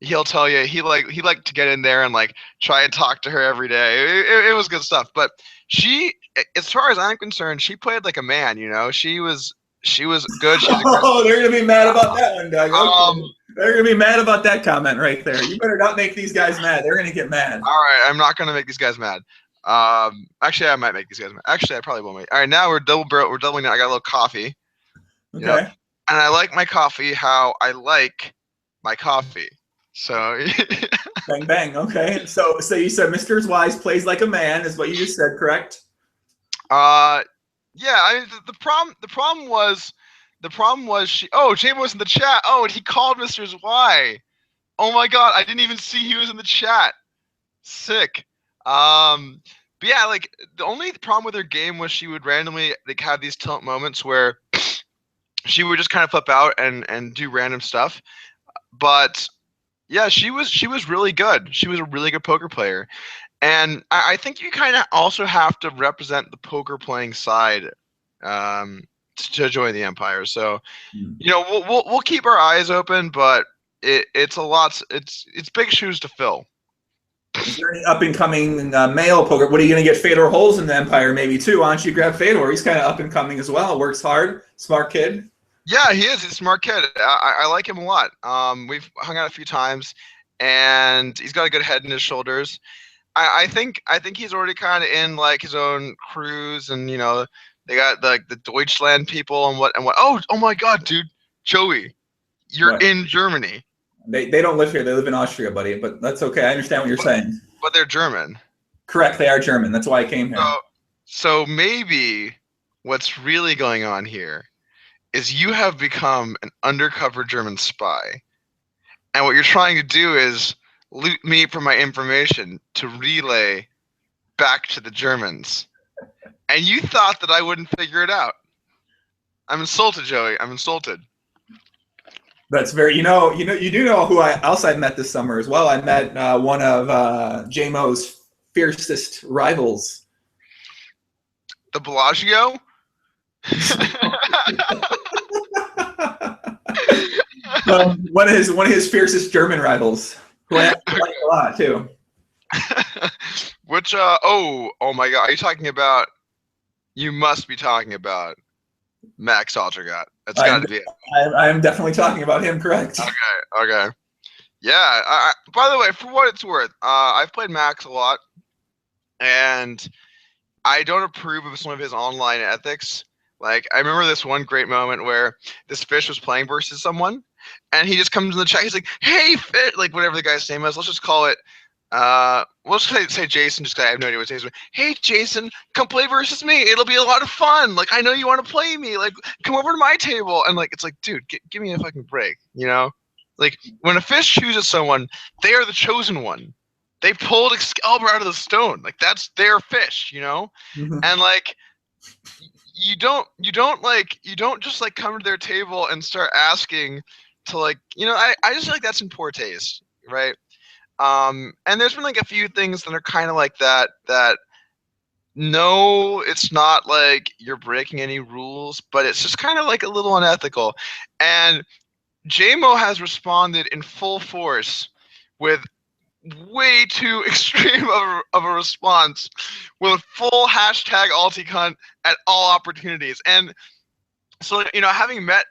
he'll tell you he liked to get in there and like try and talk to her every day. It was good stuff. But she, as far as I'm concerned, she played like a man. She was good. She's Oh, they're gonna be mad about that one, Doug. Okay. They're gonna be mad about that comment right there. You better not make these guys mad. They're gonna get mad. All right, I'm not gonna make these guys mad. Actually, I might make these guys mad. Actually, I probably won't make. All right, now we're doubling down. I got a little coffee. Okay. And I like my coffee how I like my coffee. So bang bang. Okay. So you said Mr. Wise plays like a man, is what you just said, correct? Yeah. I mean, the problem was she. Oh, Jamie was in the chat. Oh, and he called Mr. Y. Oh my God, I didn't even see he was in the chat. Sick. But yeah, like the only problem with her game was she would randomly like have these tilt moments where she would just kind of flip out and do random stuff. But yeah, she was really good. She was a really good poker player. And I think you kind of also have to represent the poker playing side to join the Empire. So, we'll keep our eyes open, but it's a lot. It's big shoes to fill. Is there any up and coming male poker? What are you going to get Fedor Holes in the Empire maybe too? Why don't you grab Fedor? He's kind of up and coming as well. Works hard, smart kid. Yeah, he is. He's a smart kid. I like him a lot. We've hung out a few times, and he's got a good head in his shoulders. I think he's already kind of in like his own cruise, and they got like the Deutschland people and what. Oh my God, dude, Joey, you're in Germany. They don't live here. They live in Austria, buddy. But that's okay. I understand what you're saying. But they're German. Correct. They are German. That's why I came here. So maybe what's really going on here is you have become an undercover German spy. And what you're trying to do is loot me for my information to relay back to the Germans. And you thought that I wouldn't figure it out. I'm insulted, Joey. I'm insulted. That's very, you do know who else I met this summer as well. I met one of JMO's fiercest rivals. The Bellagio? One of his fiercest German rivals, who I like a lot too. Which oh my God, are you talking about? You must be talking about Max Altergott. That's got to be it. I am definitely talking about him, correct? Okay. Yeah. By the way, for what it's worth, I've played Max a lot, and I don't approve of some of his online ethics. Like, I remember this one great moment where this fish was playing versus someone, and he just comes in the chat. He's like, "Hey, fish," like whatever the guy's name is. Let's just call it. We'll just say Jason, just 'cause I have no idea what his name is. Hey, Jason, come play versus me. It'll be a lot of fun. Like, I know you want to play me. Like, come over to my table. And like, it's like, dude, give me a fucking break. Like when a fish chooses someone, they are the chosen one. They pulled Excalibur out of the stone. Like that's their fish. Mm-hmm. And like. You don't just like come to their table and start asking to like, I just feel like that's in poor taste, right? And there's been like a few things that are kind of like that no, it's not like you're breaking any rules, but it's just kind of like a little unethical. And JMO has responded in full force with way too extreme of a response with full hashtag AltiCunt at all opportunities. And so having met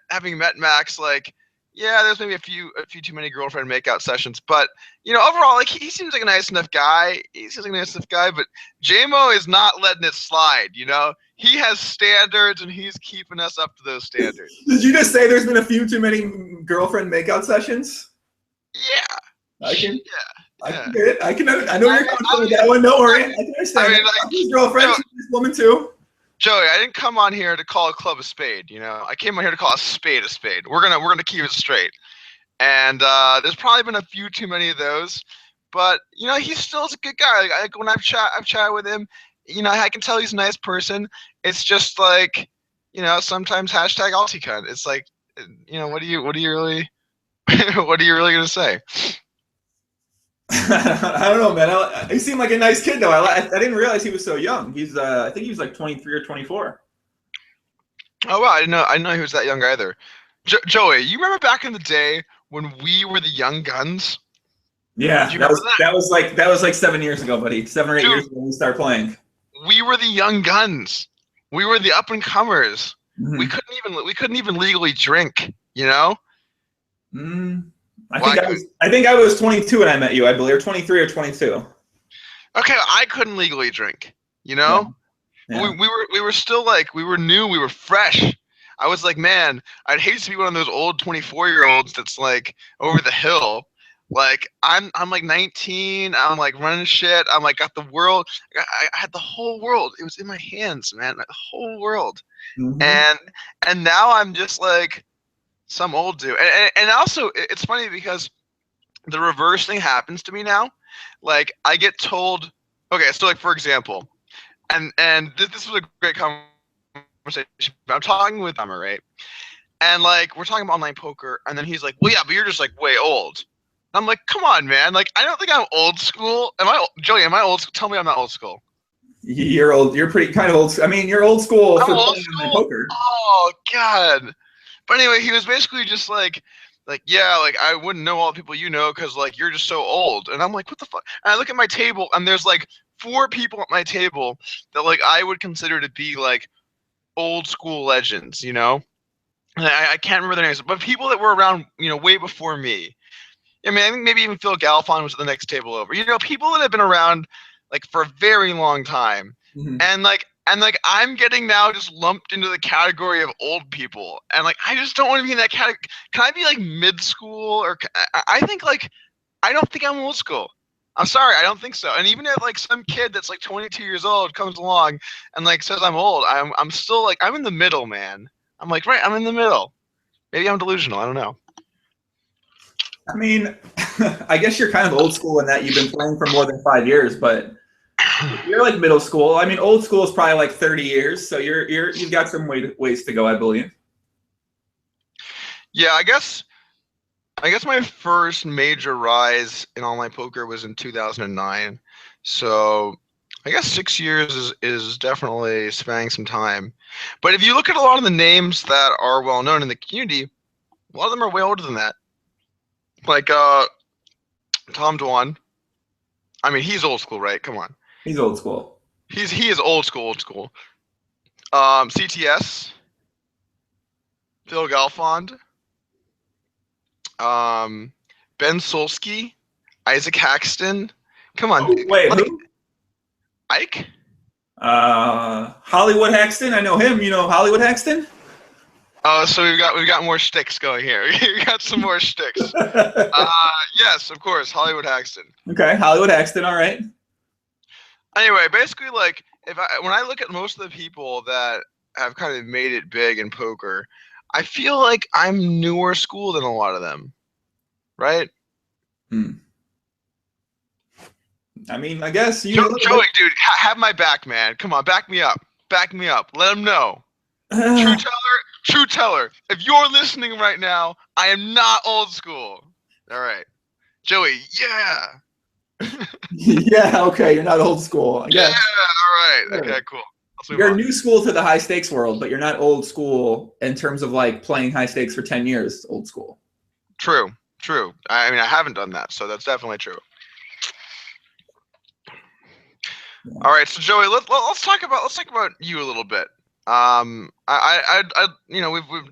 Max, like yeah, there's maybe a few too many girlfriend makeout sessions, but overall, like he seems like a nice enough guy. But JMO is not letting it slide. He has standards, and he's keeping us up to those standards. Did you just say there's been a few too many girlfriend makeout sessions? Yeah. I can Yeah. get it. I know you're comfortable with that one. Don't worry. I can understand. His girlfriend, this woman too. Joey, I didn't come on here to call a club a spade. I came on here to call a spade a spade. We're gonna keep it straight. And there's probably been a few too many of those, but he still is a good guy. Like when I've chatted with him, I can tell he's a nice person. It's just like, sometimes hashtag AltiCunt. It's like, what are you really, what are you really gonna say? I don't know, man. He seemed like a nice kid, though. I didn't realize he was so young. I think he was like 23 or 24. Oh wow, I didn't know he was that young either. Joey, you remember back in the day when we were the young guns? Yeah, that was like 7 years ago, buddy. 7 or 8 years ago when we started playing. We were the young guns. We were the up and comers. Mm-hmm. We couldn't even legally drink. I think I was 22 when I met you, I believe, or 23 or 22. Okay, I couldn't legally drink. Yeah. We were still like, we were new, we were fresh. I was like, man, I'd hate to be one of those old 24-year-olds that's like over the hill. Like I'm like 19. I'm like running shit. I'm like got the world. I had the whole world. It was in my hands, man. The whole world. Mm-hmm. And now I'm just like some old dude. And also it's funny because the reverse thing happens to me now. Like I get told, okay, so like for example, and this was a great conversation. I'm talking with Summer, right? And like we're talking about online poker, and then he's like, well, yeah, but you're just like way old. I'm like, come on, man. Like, I don't think I'm old school. Joey, am I old school? Tell me I'm not old school. You're old. You're pretty kind of old. I mean, you're old school for playing online poker. Oh, God. But anyway, he was basically just like, yeah, like, I wouldn't know all the people because, like, you're just so old. And I'm like, what the fuck? And I look at my table, and there's, like, 4 people at my table that, like, I would consider to be, like, old school legends, And I can't remember their names. But people that were around, way before me. I mean, I think maybe even Phil Galfond was at the next table over. People that have been around like for a very long time, mm-hmm. and like I'm getting now just lumped into the category of old people, and like I just don't want to be in that category. Can I be like mid school or? I think like I don't think I'm old school. I'm sorry, I don't think so. And even if like some kid that's like 22 years old comes along and like says I'm old, I'm still like I'm in the middle, man. I'm like I'm in the middle. Maybe I'm delusional. I don't know. I mean, I guess you're kind of old school in that you've been playing for more than 5 years, but you're like middle school. I mean, old school is probably like 30 years, so you've got some ways to go, I believe. Yeah, I guess my first major rise in online poker was in 2009. So I guess 6 years is definitely spanning some time. But if you look at a lot of the names that are well known in the community, a lot of them are way older than that. Like Tom Dwan. I mean, he's old school, right? Come on. He's old school. He is old school. CTS. Phil Galfond. Ben Solsky. Isaac Haxton. Come on. Oh, wait, who? Ike? Hollywood Haxton. I know him. You know Hollywood Haxton? Oh, so we've got more sticks going here. We got some more sticks. Yes, of course, Hollywood Haxton. Okay, Hollywood Haxton. All right. Anyway, basically, like when I look at most of the people that have kind of made it big in poker, I feel like I'm newer school than a lot of them, right? I mean, I guess you. Joey, dude, have my back, man. Come on, back me up. Back me up. Let them know. True teller, if you're listening right now, I am not old school. All right. Joey, yeah. Yeah, okay, you're not old school. Yeah, all right. Okay, cool. You're new school to the high stakes world, but you're not old school in terms of like playing high stakes for 10 years, old school. True. I mean, I haven't done that, so that's definitely true. Yeah. All right, so Joey, let's talk about you a little bit. We've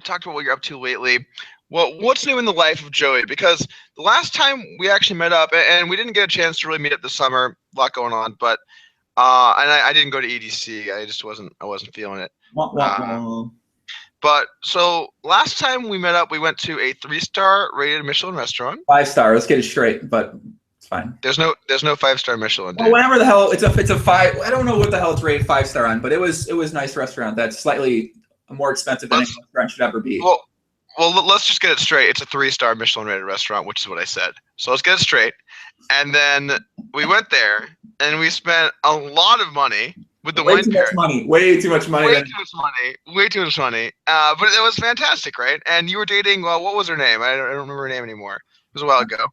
talked about what you're up to lately. Well, what's new in the life of Joey? Because the last time we actually met up, and we didn't get a chance to really meet up this summer, a lot going on, but and I didn't go to EDC. I wasn't feeling it. Wah, wah, wah. But so last time we met up, we went to a 3-star rated Michelin restaurant. 5-star. Let's get it straight, but it's fine. There's no 5-star Michelin. Dude. Well, whatever the hell, it's a 5. I don't know what the hell it's rated 5-star on, but it was a nice restaurant that's slightly more expensive than any restaurant should ever be. Well, let's just get it straight. It's a 3-star Michelin rated restaurant, which is what I said. So let's get it straight. And then we went there and we spent a lot of money with the way too much money. Way too much money. Way too much money. But it was fantastic, right? And you were dating. Well, what was her name? I don't remember her name anymore. It was a while ago.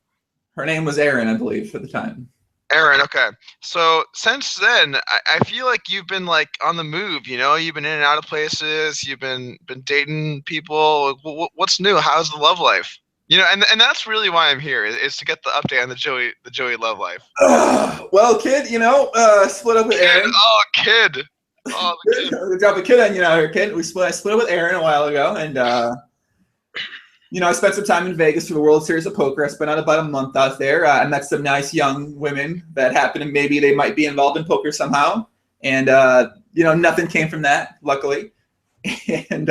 Her name was Erin, I believe, at the time. Erin, okay. So since then, I feel like you've been like on the move. You know, you've been in and out of places. You've been dating people. What's new? How's the love life? You know, and that's really why I'm here is to get the update on the Joey love life. Well, kid, you know, split up with Erin. Oh, kid. Oh, the kid. We dropped a kid on you now, kid. I split up with Erin a while ago, and you know, I spent some time in Vegas for the World Series of Poker. I spent about a month out there. I met some nice young women that happened, and maybe they might be involved in poker somehow. And you know, nothing came from that, luckily, and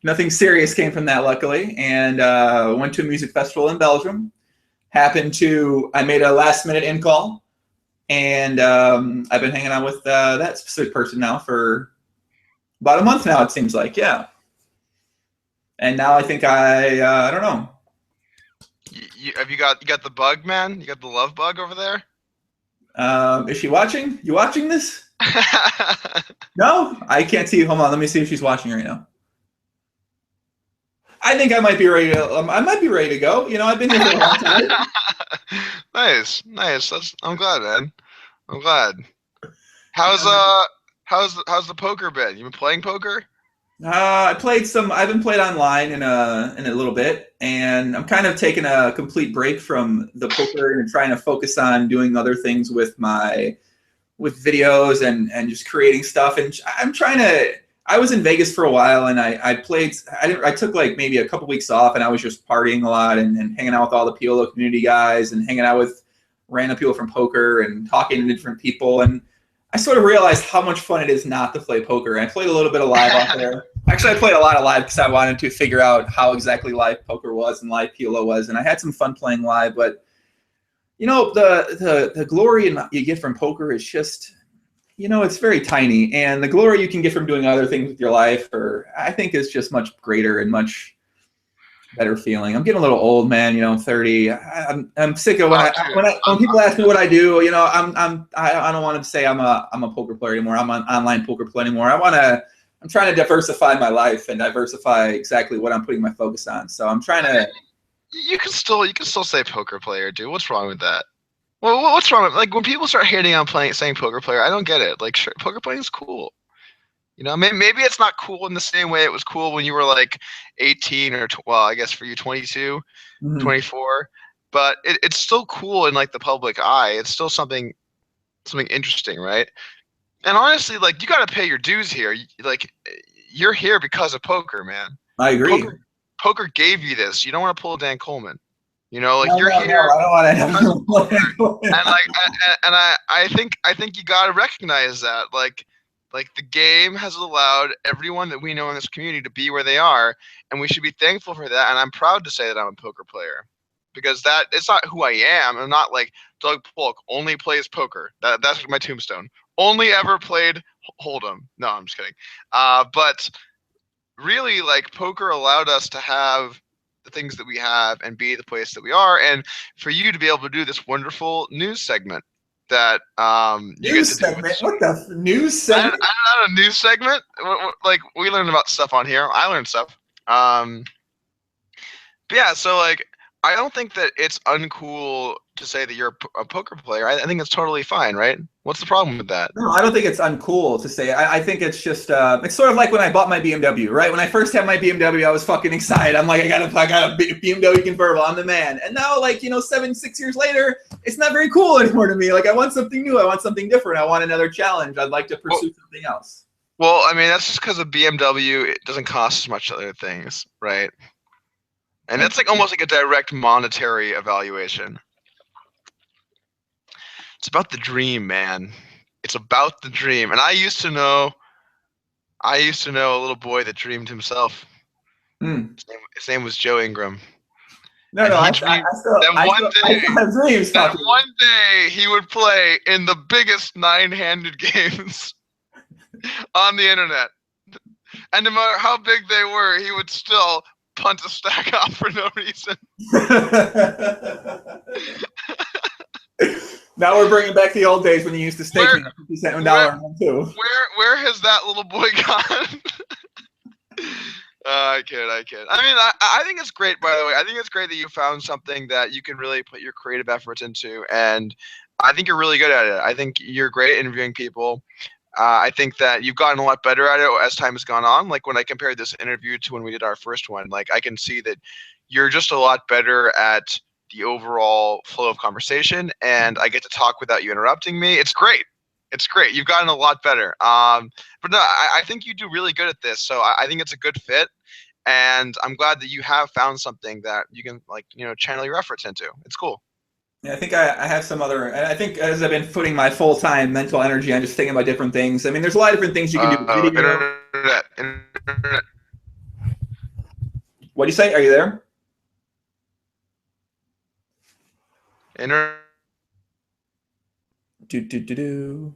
nothing serious came from that, luckily. And went to a music festival in Belgium. I made a last-minute in call, and I've been hanging out with that specific person now for about a month now. It seems like, yeah. And now I think I don't know. Have you got the bug, man? You got the love bug over there? Is she watching? You watching this? No, I can't see. Hold on, let me see if she's watching right now. I think I might be ready to go. You know, I've been here for a long time. Nice. I'm glad, man. I'm glad. How's the poker been? You been playing poker? I've been played online in a little bit, and I'm kind of taking a complete break from the poker and trying to focus on doing other things with videos and just creating stuff. And I was in Vegas for a while, and I took like maybe a couple weeks off, and I was just partying a lot and hanging out with all the PLO community guys and hanging out with random people from poker and talking to different people. And I sort of realized how much fun it is not to play poker. I played a little bit of live out there. Actually, I played a lot of live because I wanted to figure out how exactly live poker was and live PLO was, and I had some fun playing live. But you know, the glory you get from poker is just, you know, it's very tiny, and the glory you can get from doing other things with your life, I think, is just much greater and much better feeling. I'm getting a little old, man. You know, I'm 30. I'm sick of when people ask me what I do. You know, I don't want to say I'm a poker player anymore. I'm an online poker player anymore. I'm trying to diversify my life and diversify exactly what I'm putting my focus on. So I'm trying to. You can still say poker player, dude. What's wrong with that? Well, what's wrong with, like, when people start hating on saying poker player? I don't get it. Like, sure, poker playing is cool. You know, maybe it's not cool in the same way it was cool when you were like 18 or well, I guess for you 22, 24. But it's still cool in like the public eye. It's still something interesting, right? And honestly, like, you got to pay your dues here. Like, you're here because of poker, man. I agree. Poker gave you this. You don't want to pull a Dan Coleman. You know, like, you're here. No, I don't want to. And I think you got to recognize that, like the game has allowed everyone that we know in this community to be where they are, and we should be thankful for that. And I'm proud to say that I'm a poker player, because it's not who I am. I'm not like Doug Polk only plays poker. That's my tombstone. Only ever played Hold'em. No, I'm just kidding. But really, like, poker allowed us to have the things that we have and be the place that we are, and for you to be able to do this wonderful news segment that news segment. What the news segment? I don't know, news segment. Like, we learned about stuff on here. I learned stuff. But yeah, so like, I don't think that it's uncool to say that you're a poker player. I think it's totally fine, right? What's the problem with that? No, I don't think it's uncool to say. I think it's just it's sort of like when I bought my BMW, right? When I first had my BMW, I was fucking excited. I'm like, I got a BMW convertible. I'm the man. And now, like, you know, 6 years later, it's not very cool anymore to me. Like, I want something new. I want something different. I want another challenge. I'd like to pursue something else. Well, I mean, that's just because of BMW. It doesn't cost as much as other things, right? And that's like almost like a direct monetary evaluation. It's about the dream, man. It's about the dream. And I used to know a little boy that dreamed himself. Mm. His name was Joe Ingram. No, And no, he I dreamed still, that one I still have dreams, that Poppy. one day he would play in the biggest nine-handed games on the internet. And no matter how big they were, he would still punt a stack off for no reason. Now we're bringing back the old days when you used to stake me 50 cent $1 on one too. Where has that little boy gone? I kid. I mean, I think it's great, by the way. I think it's great that you found something that you can really put your creative efforts into, and I think you're really good at it. I think you're great at interviewing people. I think that you've gotten a lot better at it as time has gone on. Like when I compared this interview to when we did our first one, like I can see that you're just a lot better at the overall flow of conversation, and I get to talk without you interrupting me. It's great. It's great. You've gotten a lot better. But no, I think you do really good at this. So I think it's a good fit, and I'm glad that you have found something that you can channel your efforts into. It's cool. Yeah, I think I have some other, and I think as I've been putting my full-time mental energy, I'm just thinking about different things. I mean, there's a lot of different things you can do with video. Internet. What do you say? Are you there? Do.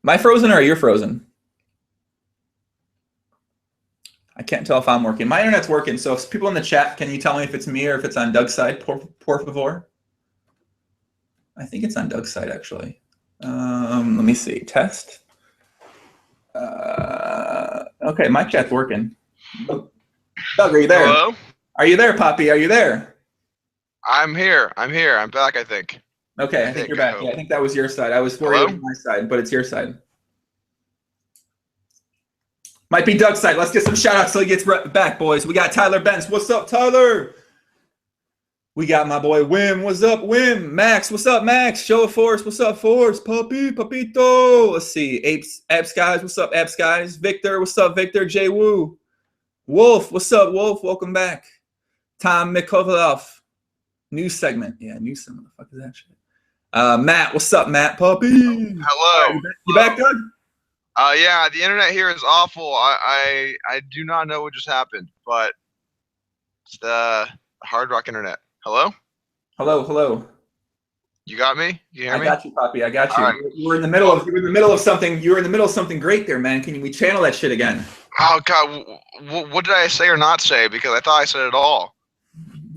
Am I frozen or are you frozen? I can't tell if I'm working. My internet's working, so if people in the chat, can you tell me if it's me or if it's on Doug's side, por favor? I think it's on Doug's side, actually. Let me see. Test. Okay, my chat's working. Doug, are you there? Hello? Are you there, Poppy? Are you there? I'm here. I'm back, I think. Okay, I think you're back. Yeah, I think that was your side. I was worried it was my side, but it's your side. Might be Doug's side. Let's get some shout outs till he gets back, boys. We got Tyler Benz. What's up, Tyler? We got my boy Wim. What's up, Wim? Max. What's up, Max? Show of Force. What's up, Force? Puppy, Papito. Let's see. Apes guys. What's up, Apes guys? Victor. What's up, Victor? J Woo. Wolf. What's up, Wolf? Welcome back. Tom Mikovaloff. News segment. Yeah, news segment. What the fuck is that shit? Matt. What's up, Matt? Puppy. Hello. You back, Doug? Yeah, the internet here is awful. I do not know what just happened, but it's the Hard Rock internet. Hello? Hello. You got me? You hear me? I got you, Poppy. I got you. Right. You were in the middle of something. You were in the middle of something great there, man. Can we channel that shit again? Oh God, what did I say or not say? Because I thought I said it all.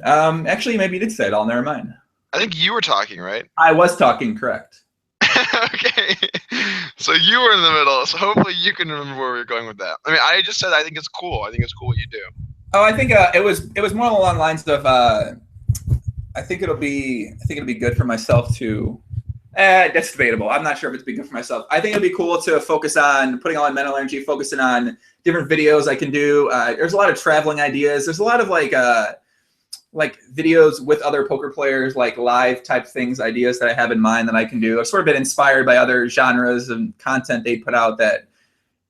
Actually, maybe you did say it all. Never mind. I think you were talking, right? I was talking, correct. Okay. So you were in the middle. So hopefully you can remember where we were going with that. I mean, I just said I think it's cool. I think it's cool what you do. Oh, I think it was more along the lines of I think it'll be good for myself to. That's debatable. I'm not sure if it's be good for myself. I think it'll be cool to focus on putting all my mental energy, focusing on different videos I can do. There's a lot of traveling ideas. There's a lot of like videos with other poker players, like live type things, ideas that I have in mind that I can do. I've sort of been inspired by other genres and content they put out that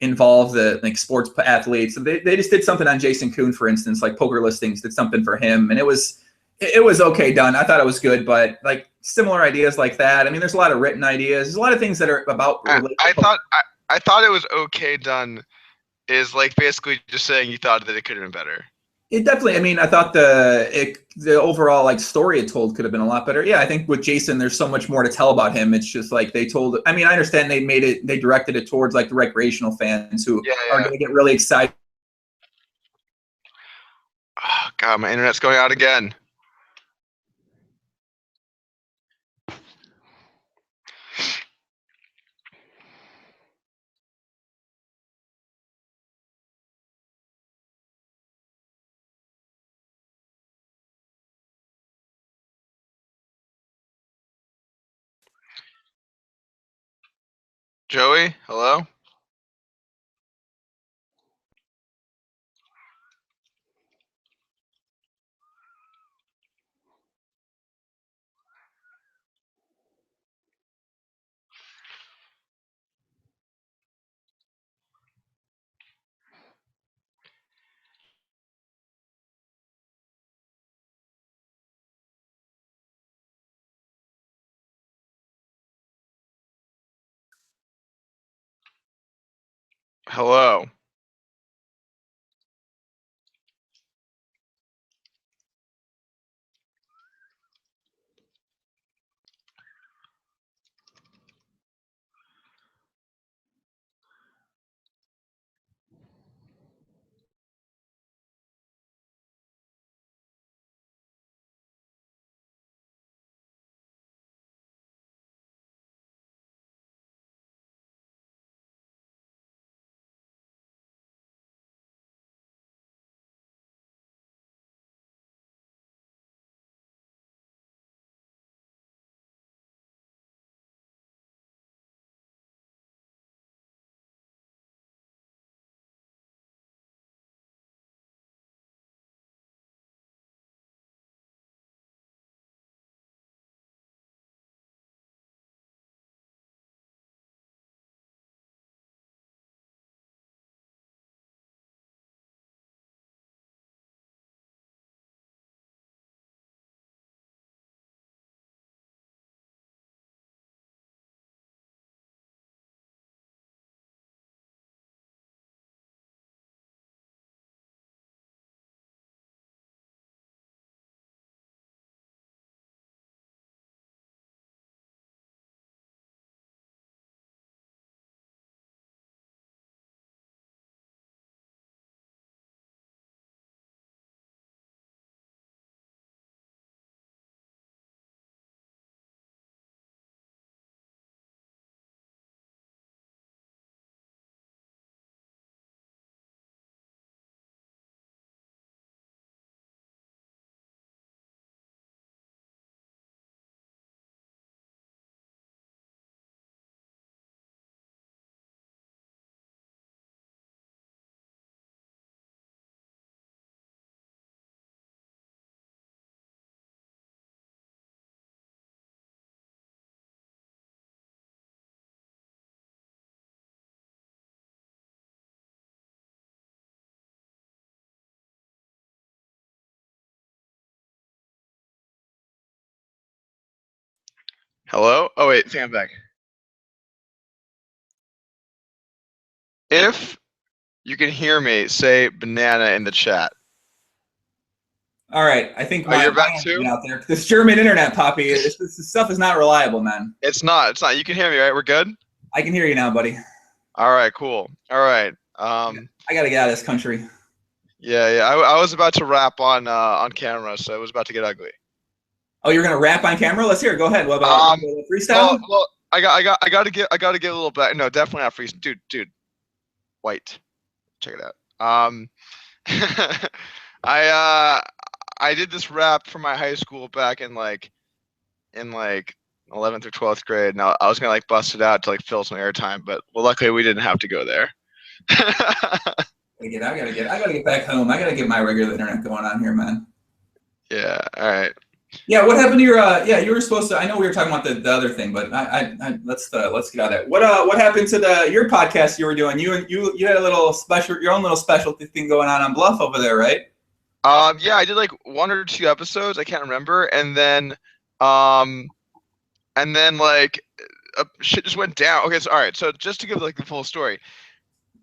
involve the like sports athletes. They just did something on Jason Kuhn, for instance, like Poker Listings did something for him, and it was okay done. I thought it was good, but like similar ideas like that. I mean, there's a lot of written ideas. There's a lot of things that are about. I thought it was okay done. Is like basically just saying you thought that it could have been better. It definitely. I mean, I thought the overall like story it told could have been a lot better. Yeah, I think with Jason, there's so much more to tell about him. It's just like they told. I mean, I understand they directed it towards like the recreational fans who are going to get really excited. Oh God, my internet's going out again. Joey, hello? Hello. Hello? Oh wait, think I'm back. If you can hear me, say banana in the chat. All right, I think Oh, you're back my too? out there. This German internet, Poppy. This stuff is not reliable, man. It's not. It's not. You can hear me, right? We're good? I can hear you now, buddy. All right, cool. All right. I gotta get out of this country. Yeah. I was about to rap on camera, so it was about to get ugly. Oh, you're gonna rap on camera? Let's hear it. Go ahead. What about freestyle? Well, I gotta get a little bit. No, definitely not freestyle. Dude, white. Check it out. I did this rap for my high school back in like 11th or 12th grade. Now I was gonna like bust it out to like fill some airtime, but well, luckily we didn't have to go there. I gotta get back home. I gotta get my regular internet going on here, man. Yeah. All right. Yeah. What happened to your? Yeah, you were supposed to. I know we were talking about the other thing, but let's get out of that. What happened to your podcast you were doing? You had a little special, your own little specialty thing going on Bluff over there, right? Yeah, I did like 1 or 2 episodes. I can't remember, and then like shit just went down. Okay, so all right. So just to give like the full story,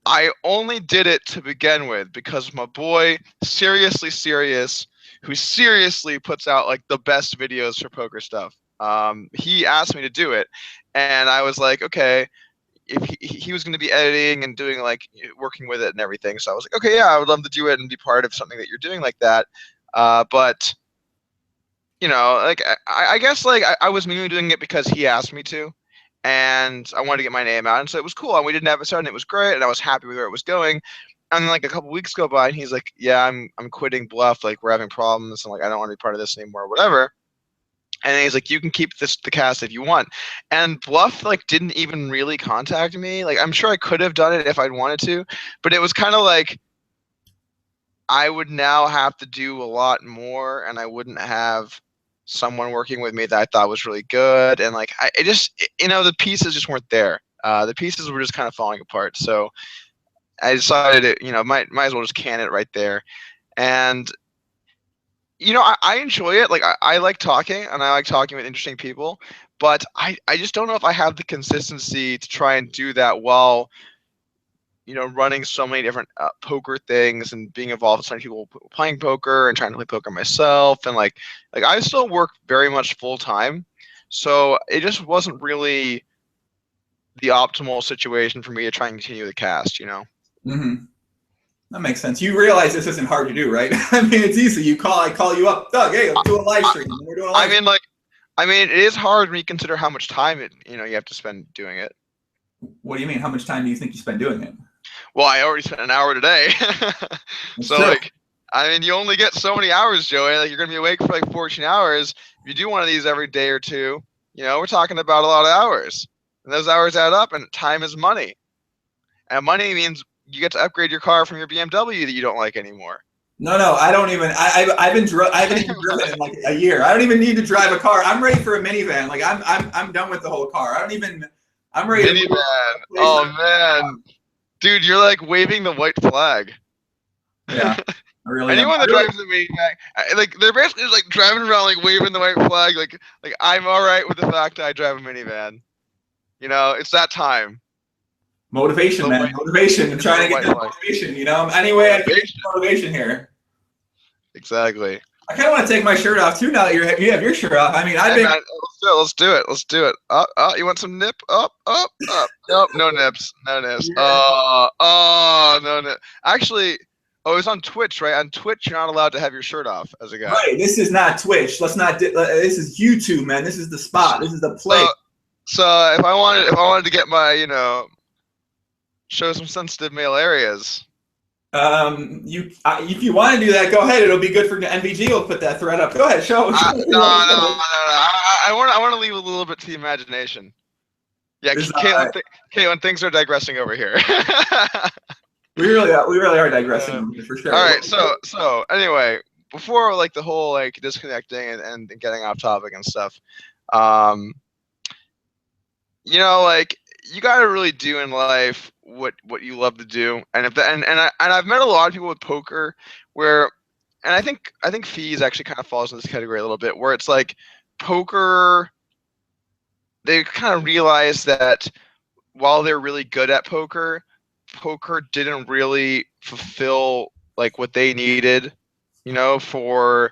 I only did it to begin with because my boy, seriously serious, who seriously puts out like the best videos for poker stuff. He asked me to do it, and I was like, okay. If he was going to be editing and doing like working with it and everything, so I was like, okay, yeah, I would love to do it and be part of something that you're doing like that. But you know, like I guess like I was mainly doing it because he asked me to, and I wanted to get my name out, and so it was cool. And we did an episode, and it was great, and I was happy with where it was going. And then like a couple weeks go by, and he's like, "Yeah, I'm quitting Bluff. Like we're having problems, and like I don't want to be part of this anymore, whatever." And then he's like, "You can keep the cast if you want." And Bluff like didn't even really contact me. Like I'm sure I could have done it if I'd wanted to, but it was kind of like I would now have to do a lot more, and I wouldn't have someone working with me that I thought was really good. And like it just, you know, the pieces just weren't there. The pieces were just kind of falling apart. So I decided, you know, might as well just can it right there. And you know, I enjoy it. Like I like talking, and I like talking with interesting people. But I just don't know if I have the consistency to try and do that while running so many different poker things and being involved with so many people playing poker and trying to play poker myself, and like I still work very much full time, so it just wasn't really the optimal situation for me to try and continue the cast. Mm-hmm. That makes sense. You realize this isn't hard to do, right? I mean, it's easy. I call you up, Doug. Hey, let's do a live stream. We're doing a live stream. It is hard when you consider how much time you have to spend doing it. What do you mean? How much time do you think you spend doing it? Well, I already spent an hour today. So true. You only get so many hours, Joey. Like, you're gonna be awake for like 14 hours. If you do one of these every day or two, we're talking about a lot of hours, and those hours add up. And time is money, and money means you get to upgrade your car from your BMW that you don't like anymore. No, I don't even. I haven't even driven in like a year. I don't even need to drive a car. I'm ready for a minivan. Like I'm done with the whole car. I'm ready. Minivan. Oh man, dude, you're like waving the white flag. Yeah, I really. Anyone that drives the minivan, like they're basically just like driving around like waving the white flag. Like I'm all right with the fact that I drive a minivan. It's that time. Motivation, man. Motivation. I'm trying to get that motivation, Anyway, I can get motivation here. Exactly. I kind of want to take my shirt off, too, now that you have your shirt off. I mean, Let's do it. Let's do it. You want some nip? Up. Nope, no nips. No nips. Yeah. No nip. Actually, it's on Twitch, right? On Twitch, you're not allowed to have your shirt off as a guy. Right. This is not Twitch. This is YouTube, man. This is the spot. This is the place. So if I wanted to get my, show some sensitive male areas. If you want to do that, go ahead. It'll be good for NVG. We'll put that thread up. Go ahead, show. No. I want to leave a little bit to the imagination. Yeah, Caitlin, things are digressing over here. we really are digressing for sure. All right, so anyway, before like the whole like disconnecting and getting off topic and stuff, like you got to really do in life what you love to do, and I've met a lot of people with poker where, and I think fees actually kind of falls in this category a little bit, where it's like poker, they kind of realize that while they're really good at poker didn't really fulfill like what they needed, for.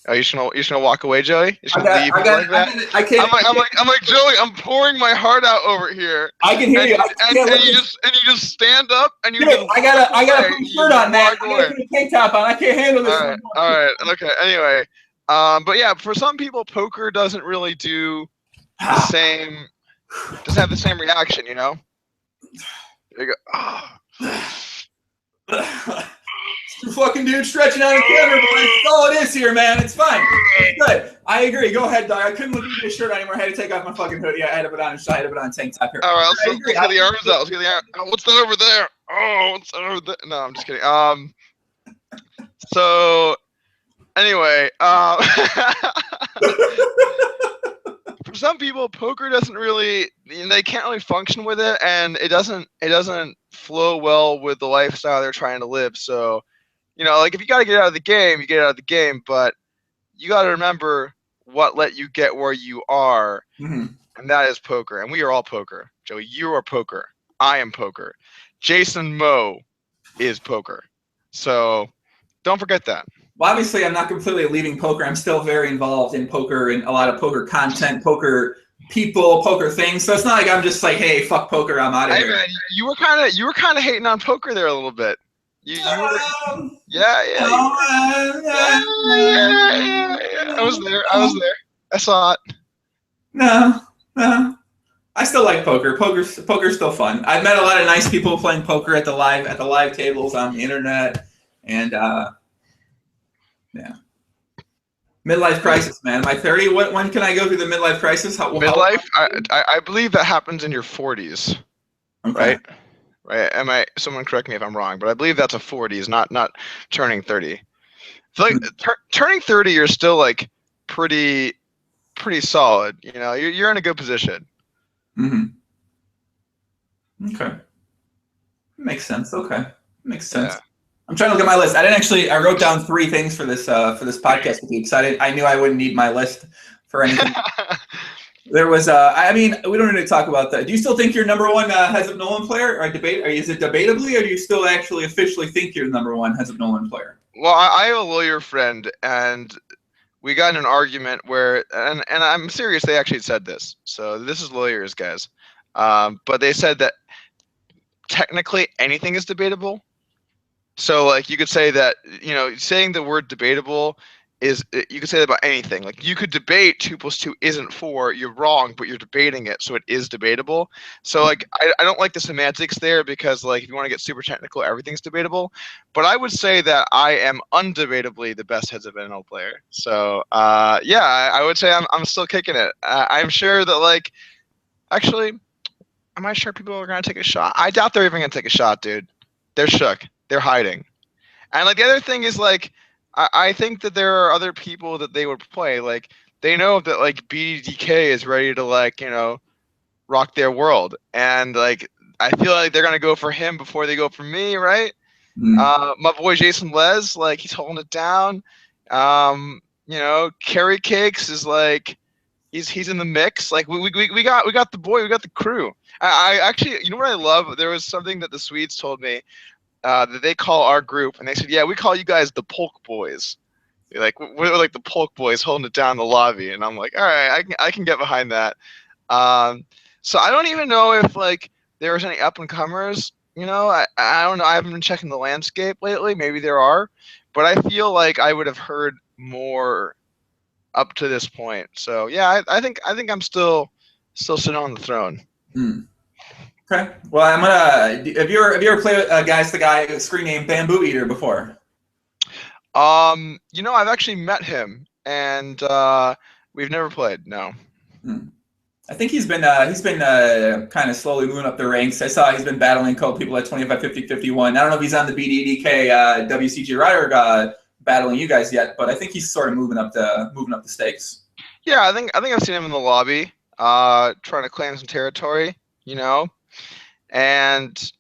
Oh, you just gonna walk away, Joey? You just gonna leave like that? I can't. I'm like Joey. I'm pouring my heart out over here. I can hear you. And you just stand up and you. I gotta put a shirt on, man. I gotta put a tank top on. I can't handle this. All right. Okay. Anyway, but yeah, for some people, poker doesn't really do the same. Doesn't have the same reaction, There you go. Fucking dude stretching out the camera, boy. That's all it is here, man. It's fine. It's good. I agree. Go ahead, dog. I couldn't look at this shirt anymore. I had to take off my fucking hoodie. I had to put on a tank top here. All right, let's get the arms out. Let's get the arms. Oh, what's that over there? Oh, what's that over there? No, I'm just kidding. So anyway, for some people, poker doesn't really, they can't really function with it, and it doesn't flow well with the lifestyle they're trying to live. So, like if you got to get out of the game, you get out of the game, but you got to remember what let you get where you are, and that is poker. And we are all poker. Joey, you are poker. I am poker. Jason Moe is poker. So don't forget that. Well, obviously, I'm not completely leaving poker. I'm still very involved in poker and a lot of poker content, poker people, poker things. So it's not like I'm just like, hey, fuck poker, I'm out of here. Man, you were kind of hating on poker there a little bit. Yeah. I was there. I saw it. No. I still like poker. Poker's still fun. I've met a lot of nice people playing poker at the live tables on the internet, and yeah. Midlife crisis, man. Am I 30? When can I go through the midlife crisis? Midlife? I believe that happens in your 40s. Okay. Right? Someone correct me if I'm wrong, but I believe that's a 40s, not turning 30. I feel like turning 30, you're still like pretty solid. You're in a good position. Okay. Makes sense. Okay. Makes sense. Yeah. I'm trying to look at my list. I wrote down 3 things for this podcast with you because I knew I wouldn't need my list for anything. There was, I mean, we don't need to talk about that. Do you still think you're number one heads up Nolan player, or debate? Or is it debatably, or do you still actually officially think you're the number one heads up Nolan player? Well, I have a lawyer friend, and we got in an argument where, and I'm serious, they actually said this. So this is lawyers, guys. But they said that technically anything is debatable. So like you could say that, saying the word debatable is, you could say that about anything. Like you could debate 2 + 2 isn't 4. You're wrong, but you're debating it, so it is debatable. So like I don't like the semantics there, because like if you want to get super technical, everything's debatable. But I would say that I am undebatably the best heads up NL player. So yeah, I would say I'm still kicking it. I'm sure that like actually, am I sure people are gonna take a shot? I doubt they're even gonna take a shot, dude. They're shook. They're hiding. And like the other thing is like, I think that there are other people that they would play. Like they know that like BDDK is ready to like rock their world, and like I feel like they're gonna go for him before they go for me, right? My boy Jason Les, like he's holding it down. Carry Cakes is like he's in the mix. Like we got the boy, we got the crew. I actually, what I love? There was something that the Swedes told me. That they call our group, and they said, "Yeah, we call you guys the Polk Boys." They're like we're like the Polk Boys holding it down in the lobby, and I'm like, all right, I can get behind that. So I don't even know if like there's any up and comers. I don't know. I haven't been checking the landscape lately. Maybe there are, but I feel like I would have heard more up to this point. So yeah, I think I'm still sitting on the throne. Okay. Well, I'm gonna. Have you ever played Guys the Guy screen name Bamboo Eater before? I've actually met him, and we've never played. No. I think he's been kind of slowly moving up the ranks. I saw he's been battling people at 25, 50, 51. I don't know if he's on the BDDK WCGRider battling you guys yet, but I think he's sort of moving up the stakes. Yeah, I think I've seen him in the lobby, trying to claim some territory. And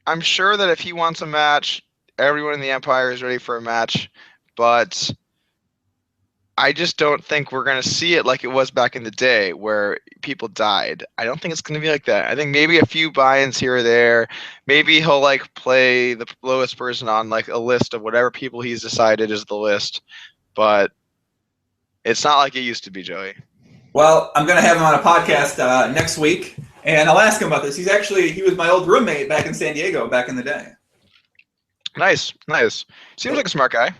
I'm sure that if he wants a match, everyone in the Empire is ready for a match, but I just don't think we're going to see it like it was back in the day where people died. I don't think it's going to be like that. I think maybe a few buy-ins here or there. Maybe he'll like play the lowest person on like a list of whatever people he's decided is the list, but it's not like it used to be, Joey. Well, I'm going to have him on a podcast next week, and I'll ask him about this. He was my old roommate back in San Diego back in the day. Nice. Seems like a smart guy.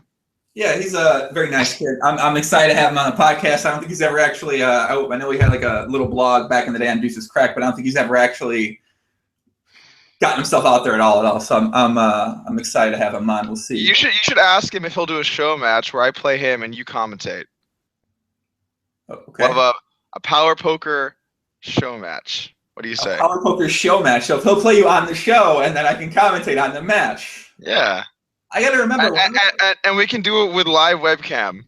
Yeah, he's a very nice kid. I'm excited to have him on the podcast. I don't think he's ever actually. I know he had like a little blog back in the day on Deuce's Crack, but I don't think he's ever actually gotten himself out there at all. So I'm excited to have him on. We'll see. You should ask him if he'll do a show match where I play him and you commentate. Okay. We'll have a power poker show match. What do you say? A power poker show match. So he'll play you on the show, and then I can commentate on the match. Yeah. I got to remember. And we can do it with live webcam.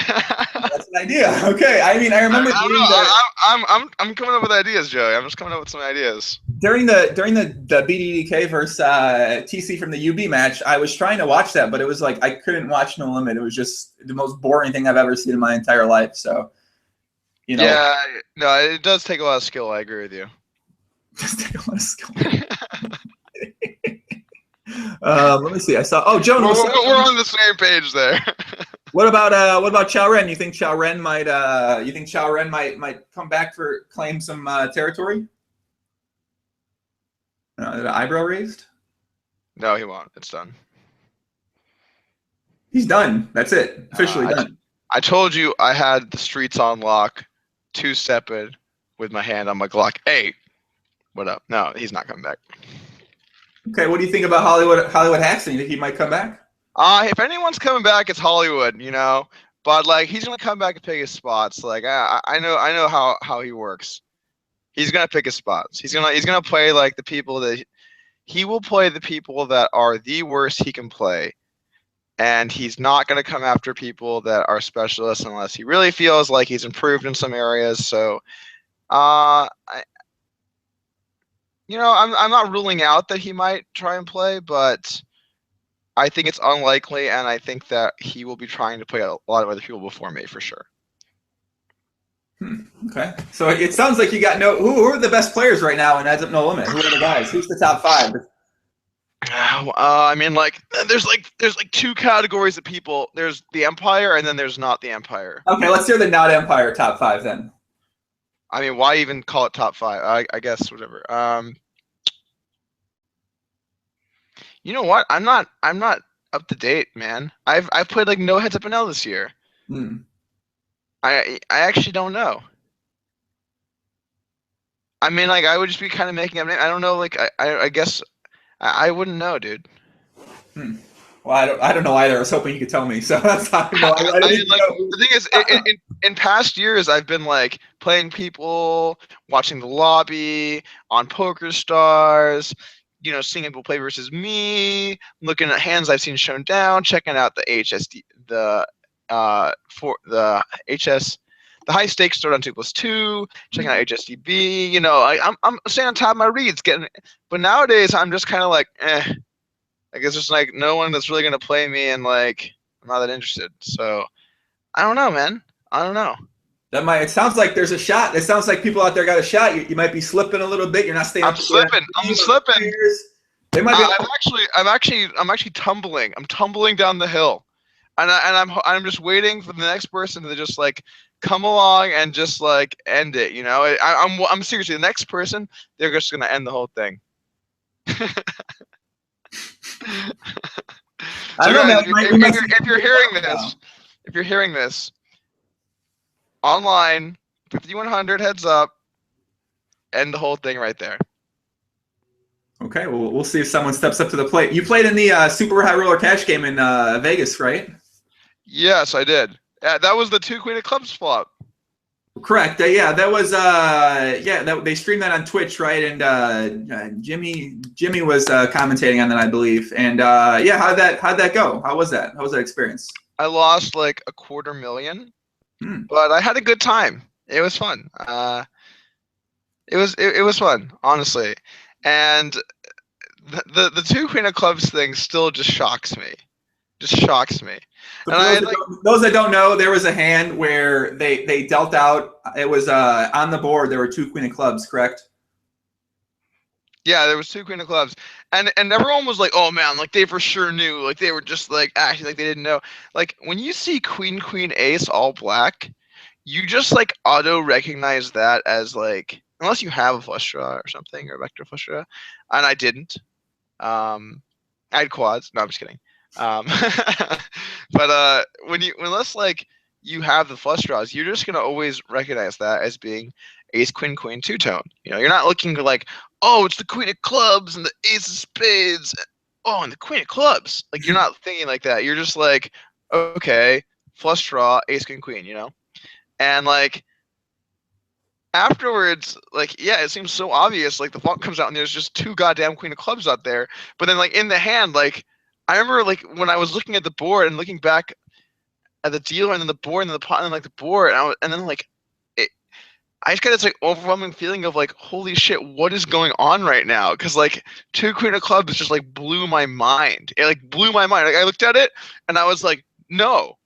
That's an idea. Okay. I mean, I remember. I'm coming up with ideas, Joey. I'm just coming up with some ideas. During the BDDK versus TC from the UB match, I was trying to watch that, but it was like I couldn't watch No Limit. It was just the most boring thing I've ever seen in my entire life. So, Yeah, no, it does take a lot of skill. I agree with you. It does take a lot of skill. Let me see. I saw. Oh, Joan. We're on the same page there. What about Chao Ren? You think Chao Ren might come back claim some territory? An eyebrow raised? No, he won't. It's done. He's done. That's it. Officially done. I told you I had the streets on lock, two-stepping with my hand on my Glock. Hey, what up? No, he's not coming back. Okay, what do you think about Hollywood Haxton? You think he might come back? If anyone's coming back, it's Hollywood, But like he's gonna come back and pick his spots. Like I know how he works. He's gonna pick his spots. He's gonna play like the people that he will play the people that are the worst he can play. And he's not going to come after people that are specialists unless he really feels like he's improved in some areas. So, I'm not ruling out that he might try and play, but I think it's unlikely, and I think that he will be trying to play a lot of other people before me for sure. Okay. So it sounds like you got who are the best players right now in Heads Up No Limit? Who are the guys? Who's the top five? I mean, like, there's like two categories of people. There's the Empire, and then there's not the Empire. Okay, let's hear the not Empire top five then. I mean, why even call it top five? I guess whatever. You know what? I'm not up to date, man. I've played like no Heads Up NL this year. I actually don't know. I mean, like, I would just be kind of making up names. I don't know. Like, I guess I wouldn't know, dude. Well, I don't know either. I was hoping you could tell me. So that's how I know. I mean, like, the thing is, in past years, I've been like playing people, watching the lobby on Poker Stars, you know, seeing people play versus me, looking at hands I've seen shown down, checking out the HSD, the high stakes start on 2+2, checking out HSDB. You know, I'm staying on top of my reads, but nowadays I'm just kind of like, Like, it's just like no one that's really gonna play me, and like I'm not that interested. So I don't know, man. I don't know. It sounds like there's a shot. It sounds like people out there got a shot. You might be slipping a little bit. You're not staying. I'm slipping. They might be. I'm actually tumbling. I'm tumbling down the hill, and I'm just waiting for the next person to just like come along and just like end it. You know, I'm seriously, the next person, they're just gonna end the whole thing. I don't know. If you're hearing this online, 5100 Heads Up, end the whole thing right there. Okay, well, we'll see if someone steps up to the plate. You played in the Super High Roller Cash game in Vegas, right? Yes, I did. That was the 2 Queen of Clubs flop. Correct. Yeah, that was they streamed that on Twitch, right? And Jimmy was commentating on that, I believe. And how'd that go? How was that? How was that experience? I lost like $250,000, but I had a good time. It was fun. It was fun, honestly. And the 2 Queen of Clubs thing still just shocks me. For those that don't know, there was a hand where they dealt out. It was on the board. There were 2 Queen of Clubs, correct? Yeah, there was 2 Queen of Clubs, and everyone was like, "Oh man, like they for sure knew." Like they were just like acting like they didn't know. Like when you see Queen Queen Ace all black, you just like auto recognize that as like, unless you have a flush draw or something, or a vector flush draw, and I didn't. I had quads. No, I'm just kidding. But unless like you have the flush draws, you're just gonna always recognize that as being Ace Queen Queen two-tone. You know, you're not looking like, oh, it's the Queen of Clubs and the Ace of Spades. Oh, and the Queen of Clubs. Like you're not thinking like that. You're just like, okay, flush draw, Ace Queen Queen. You know, and like afterwards, like, yeah, it seems so obvious. Like the flop comes out and there's just 2 goddamn Queen of Clubs out there. But then like in the hand, like I remember like when I was looking at the board and looking back at the dealer and then the board and then the pot and then like the board, and then like I just got this like overwhelming feeling of like, holy shit, what is going on right now? Because like 2 Queen of Clubs just like blew my mind. It like blew my mind. Like I looked at it and I was like, no,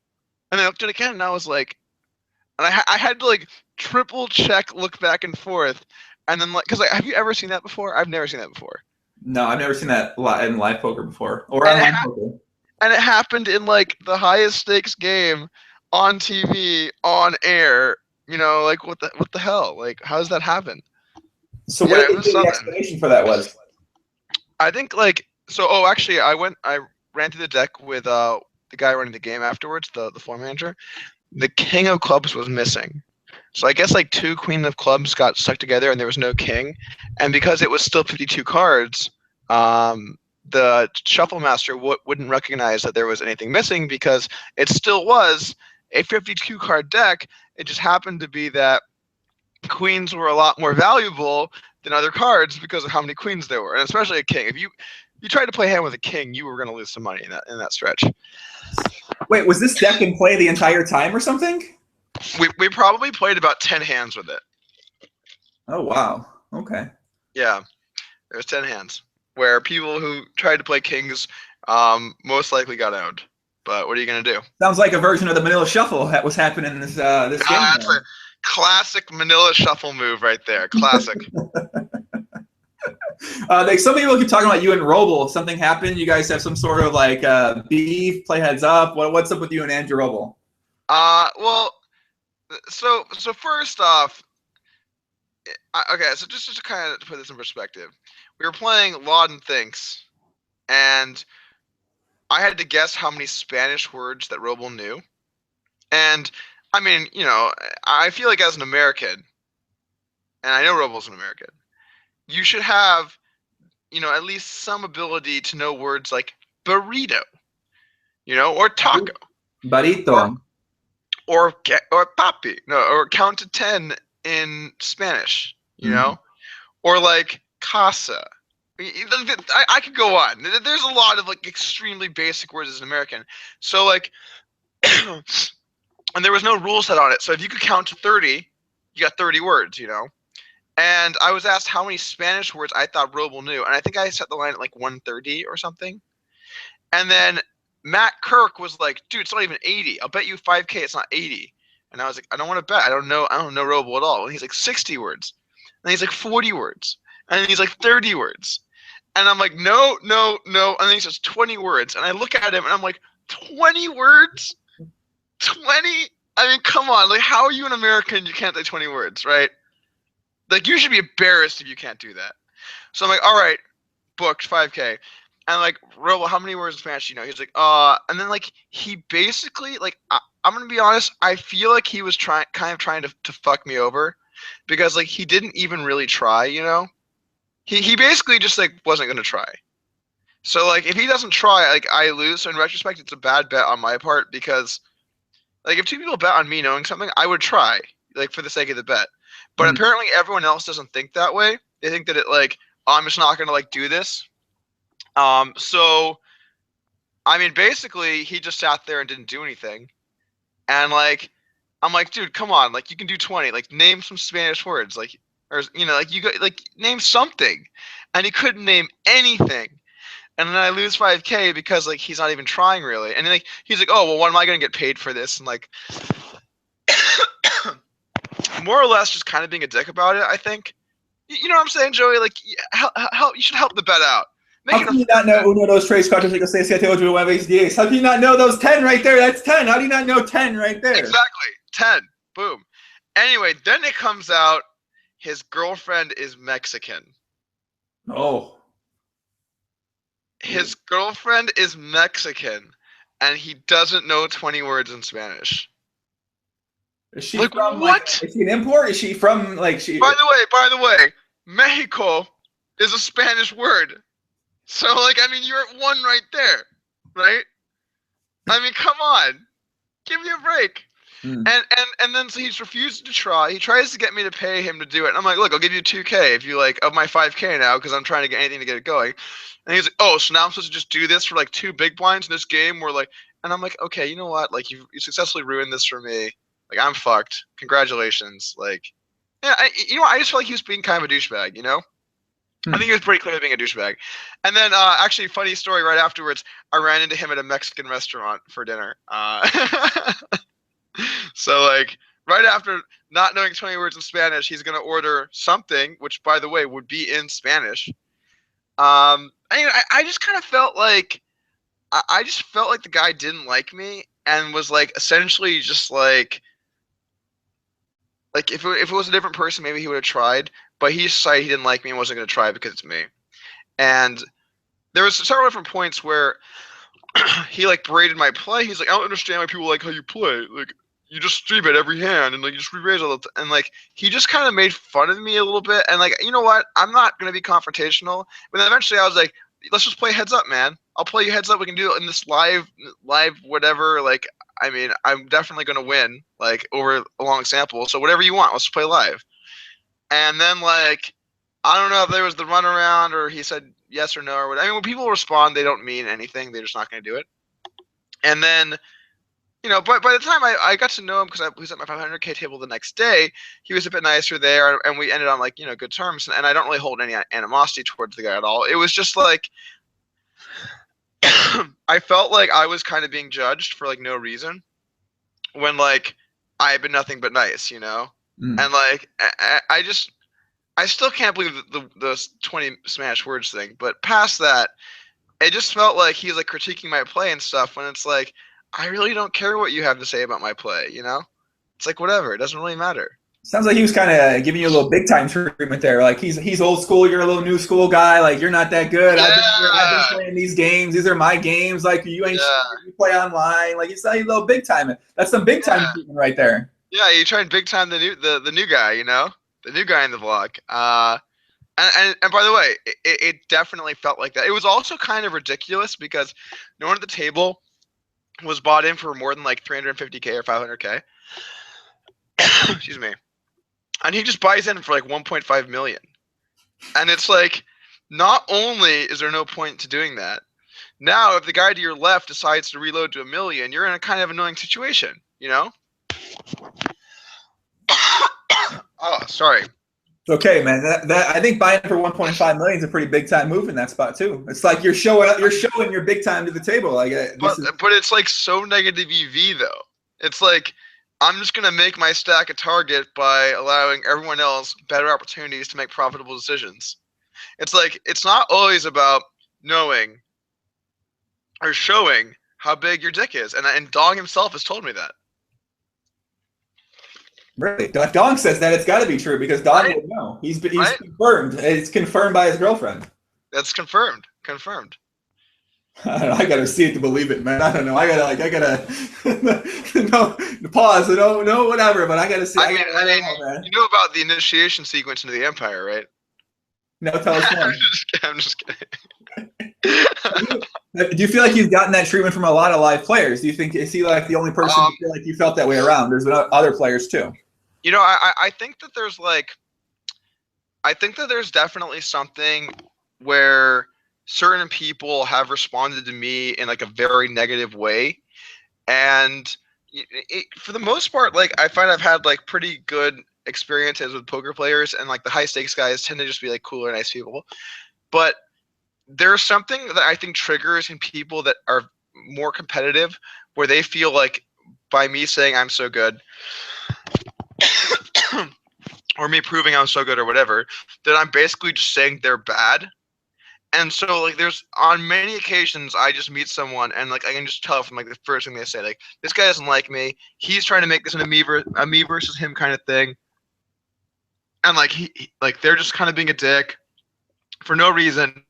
and then I looked at it again and I was like, and I had to like triple check, look back and forth, and then like, because like, have you ever seen that before? I've never seen that before. No, I've never seen that in live poker before, or online poker. And it happened in like the highest stakes game on TV, on air. You know, like what the hell? Like, how does that happen? So what do you think the explanation for that was? I think like so. Oh, actually, I ran through the deck with the guy running the game afterwards, the floor manager. The King of Clubs was missing. So I guess like 2 Queen of Clubs got stuck together and there was no king. And because it was still 52 cards, the shuffle master wouldn't recognize that there was anything missing because it still was a 52 card deck. It just happened to be that queens were a lot more valuable than other cards because of how many queens there were, and especially a king. If you tried to play hand with a king, you were going to lose some money in that stretch. Wait, was this deck in play the entire time or something? We probably played about 10 hands with it. Oh wow. Okay. Yeah, there's 10 hands where people who tried to play kings most likely got owned. But what are you gonna do? Sounds like a version of the Manila Shuffle that was happening in this game. Classic Manila Shuffle move right there. Classic. Like some people keep talking about you and Roble. Something happened? You guys have some sort of like beef? Play heads up. What's up with you and Andrew Roble? Well, so first off, okay, so just to kind of put this in perspective, we were playing Laud and Thinks, and I had to guess how many Spanish words that Roble knew. And I mean, I feel like as an American, and I know Roble's an American, you should have, at least some ability to know words like burrito, or taco, Barito. or papi, no, or count to 10 in Spanish, or like casa. I could go on. There's a lot of like extremely basic words as an American. So like, and there was no rule set on it. So if you could count to 30, you got 30 words, And I was asked how many Spanish words I thought Roble knew, and I think I set the line at like 130 or something. And then Matt Kirk was like, "Dude, it's not even 80. I'll bet you 5K it's not 80." And I was like, "I don't want to bet. I don't know Roble at all." And he's like, 60 words. And he's like 40 words. And he's like 30 words. And I'm like, no. And then he says 20 words. And I look at him and I'm like, 20 words? 20? I mean, come on. Like, how are you an American and you can't say 20 words, right? Like, you should be embarrassed if you can't do that. So I'm like, all right, booked 5K. And like, Robo, how many words in Spanish do you know? He's like, and then like, he basically, like, I'm going to be honest, I feel like he was kind of trying to fuck me over because like, he didn't even really try, He basically just like wasn't going to try. So like, if he doesn't try, like, I lose. So in retrospect, it's a bad bet on my part because like, if two people bet on me knowing something, I would try, like, for the sake of the bet. But apparently everyone else doesn't think that way. They think that it like, oh, I'm just not going to like do this. So, I mean, basically he just sat there and didn't do anything. And like, I'm like, dude, come on. Like, you can do 20, like name some Spanish words, like, or, like you got, like name something. And he couldn't name anything. And then I lose 5K because like, he's not even trying really. And then like, he's like, oh, well, when am I going to get paid for this? And like, more or less just kind of being a dick about it, I think. You know what I'm saying, Joey? Like, help, you should help the bet out. How can you not know uno, dos, tres, cuatro, cinco, seis, siete, ocho, nueve, diez? How can you not know those 10 right there? That's 10. How do you not know 10 right there? Exactly. 10. Boom. Anyway, then it comes out his girlfriend is Mexican. Oh. His girlfriend is Mexican, and he doesn't know 20 words in Spanish. Is she like, from, what? Like, is she an import? Is she from, like, she... By the way, Mexico is a Spanish word. So, like, I mean, you're at one right there, right? I mean, come on. Give me a break. And then so he's refused to try. He tries to get me to pay him to do it. And I'm like, look, I'll give you 2K if you like of my 5K now because I'm trying to get anything to get it going. And he's like, oh, so now I'm supposed to just do this for like 2 big blinds in this game where like, and I'm like, okay, you know what? Like you successfully ruined this for me. Like I'm fucked. Congratulations. Like, yeah, I just feel like he was being kind of a douchebag, I think he was pretty clearly being a douchebag. And then actually, funny story, right afterwards, I ran into him at a Mexican restaurant for dinner. So like right after not knowing 20 words in Spanish, he's gonna order something, which by the way would be in Spanish. I just kind of felt like I just felt like the guy didn't like me and was like essentially just like if it was a different person, maybe he would have tried. But he decided he didn't like me and wasn't gonna try because it's me. And there was several different points where he like berated my play. He's like, I don't understand why people like how you play. Like you just stream at every hand and like you just re-raise all the time. And like he just kind of made fun of me a little bit. And like, you know what? I'm not gonna be confrontational. But then eventually I was like, let's just play heads up, man. I'll play you heads up. We can do it in this live whatever. Like, I mean, I'm definitely gonna win like over a long sample. So whatever you want, let's play live. And then like, I don't know if there was the runaround or he said yes or no or whatever. I mean, when people respond, they don't mean anything. They're just not going to do it. And then, but by the time I got to know him because I was at my 500K table the next day, he was a bit nicer there, and we ended on like good terms. And I don't really hold any animosity towards the guy at all. It was just like I felt like I was kind of being judged for like no reason when like I had been nothing but nice, And like I still can't believe the 20 Smash words thing. But past that, it just felt like he's like critiquing my play and stuff. When it's like, I really don't care what you have to say about my play. You know, it's like whatever. It doesn't really matter. Sounds like he was kind of giving you a little big time treatment there. Like he's old school, you're a little new school guy. Like you're not that good. Yeah. I've been playing these games. These are my games. Like you ain't you play online. Like it's not a little big time. That's some big time treatment right there. Yeah, you try and big time the new guy. You know, the new guy in the vlog. And by the way, it definitely felt like that. It was also kind of ridiculous because no one at the table was bought in for more than like 350K or 500K. Excuse me. And he just buys in for like 1.5 million. And it's like, not only is there no point to doing that, now if the guy to your left decides to reload to 1 million, you're in a kind of annoying situation, you know? Oh, sorry. It's okay, man. That I think buying for 1.5 million is a pretty big time move in that spot too. It's like you're showing your big time to the table. Like, but it's like so negative EV though. It's like, I'm just going to make my stack a target by allowing everyone else better opportunities to make profitable decisions. It's like, it's not always about knowing or showing how big your dick is. And Dong himself has told me that. Really? If Dong says that, it's got to be true because Dong would know. He's confirmed. It's confirmed by his girlfriend. That's confirmed. Confirmed. I don't know. I gotta see it to believe it, man. I don't know. I gotta no pause. No, whatever. But I gotta see. I know, man. You know about the initiation sequence into the Empire, right? No, tell us more. I'm just kidding. Do you feel like you've gotten that treatment from a lot of live players? Do you think is he like the only person you feel like you felt that way around? There's been other players too. You know, I think that there's like, I think that there's definitely something where certain people have responded to me in like a very negative way, and for the most part, like I find I've had like pretty good experiences with poker players, and like the high stakes guys tend to just be like cooler, nice people. But there's something that I think triggers in people that are more competitive, where they feel like by me saying I'm so good, or me proving I'm so good or whatever, that I'm basically just saying they're bad. And so like there's on many occasions I just meet someone and like I can just tell from like the first thing they say, like, this guy doesn't like me. He's trying to make this a me versus him kind of thing. And like he like they're just kind of being a dick for no reason.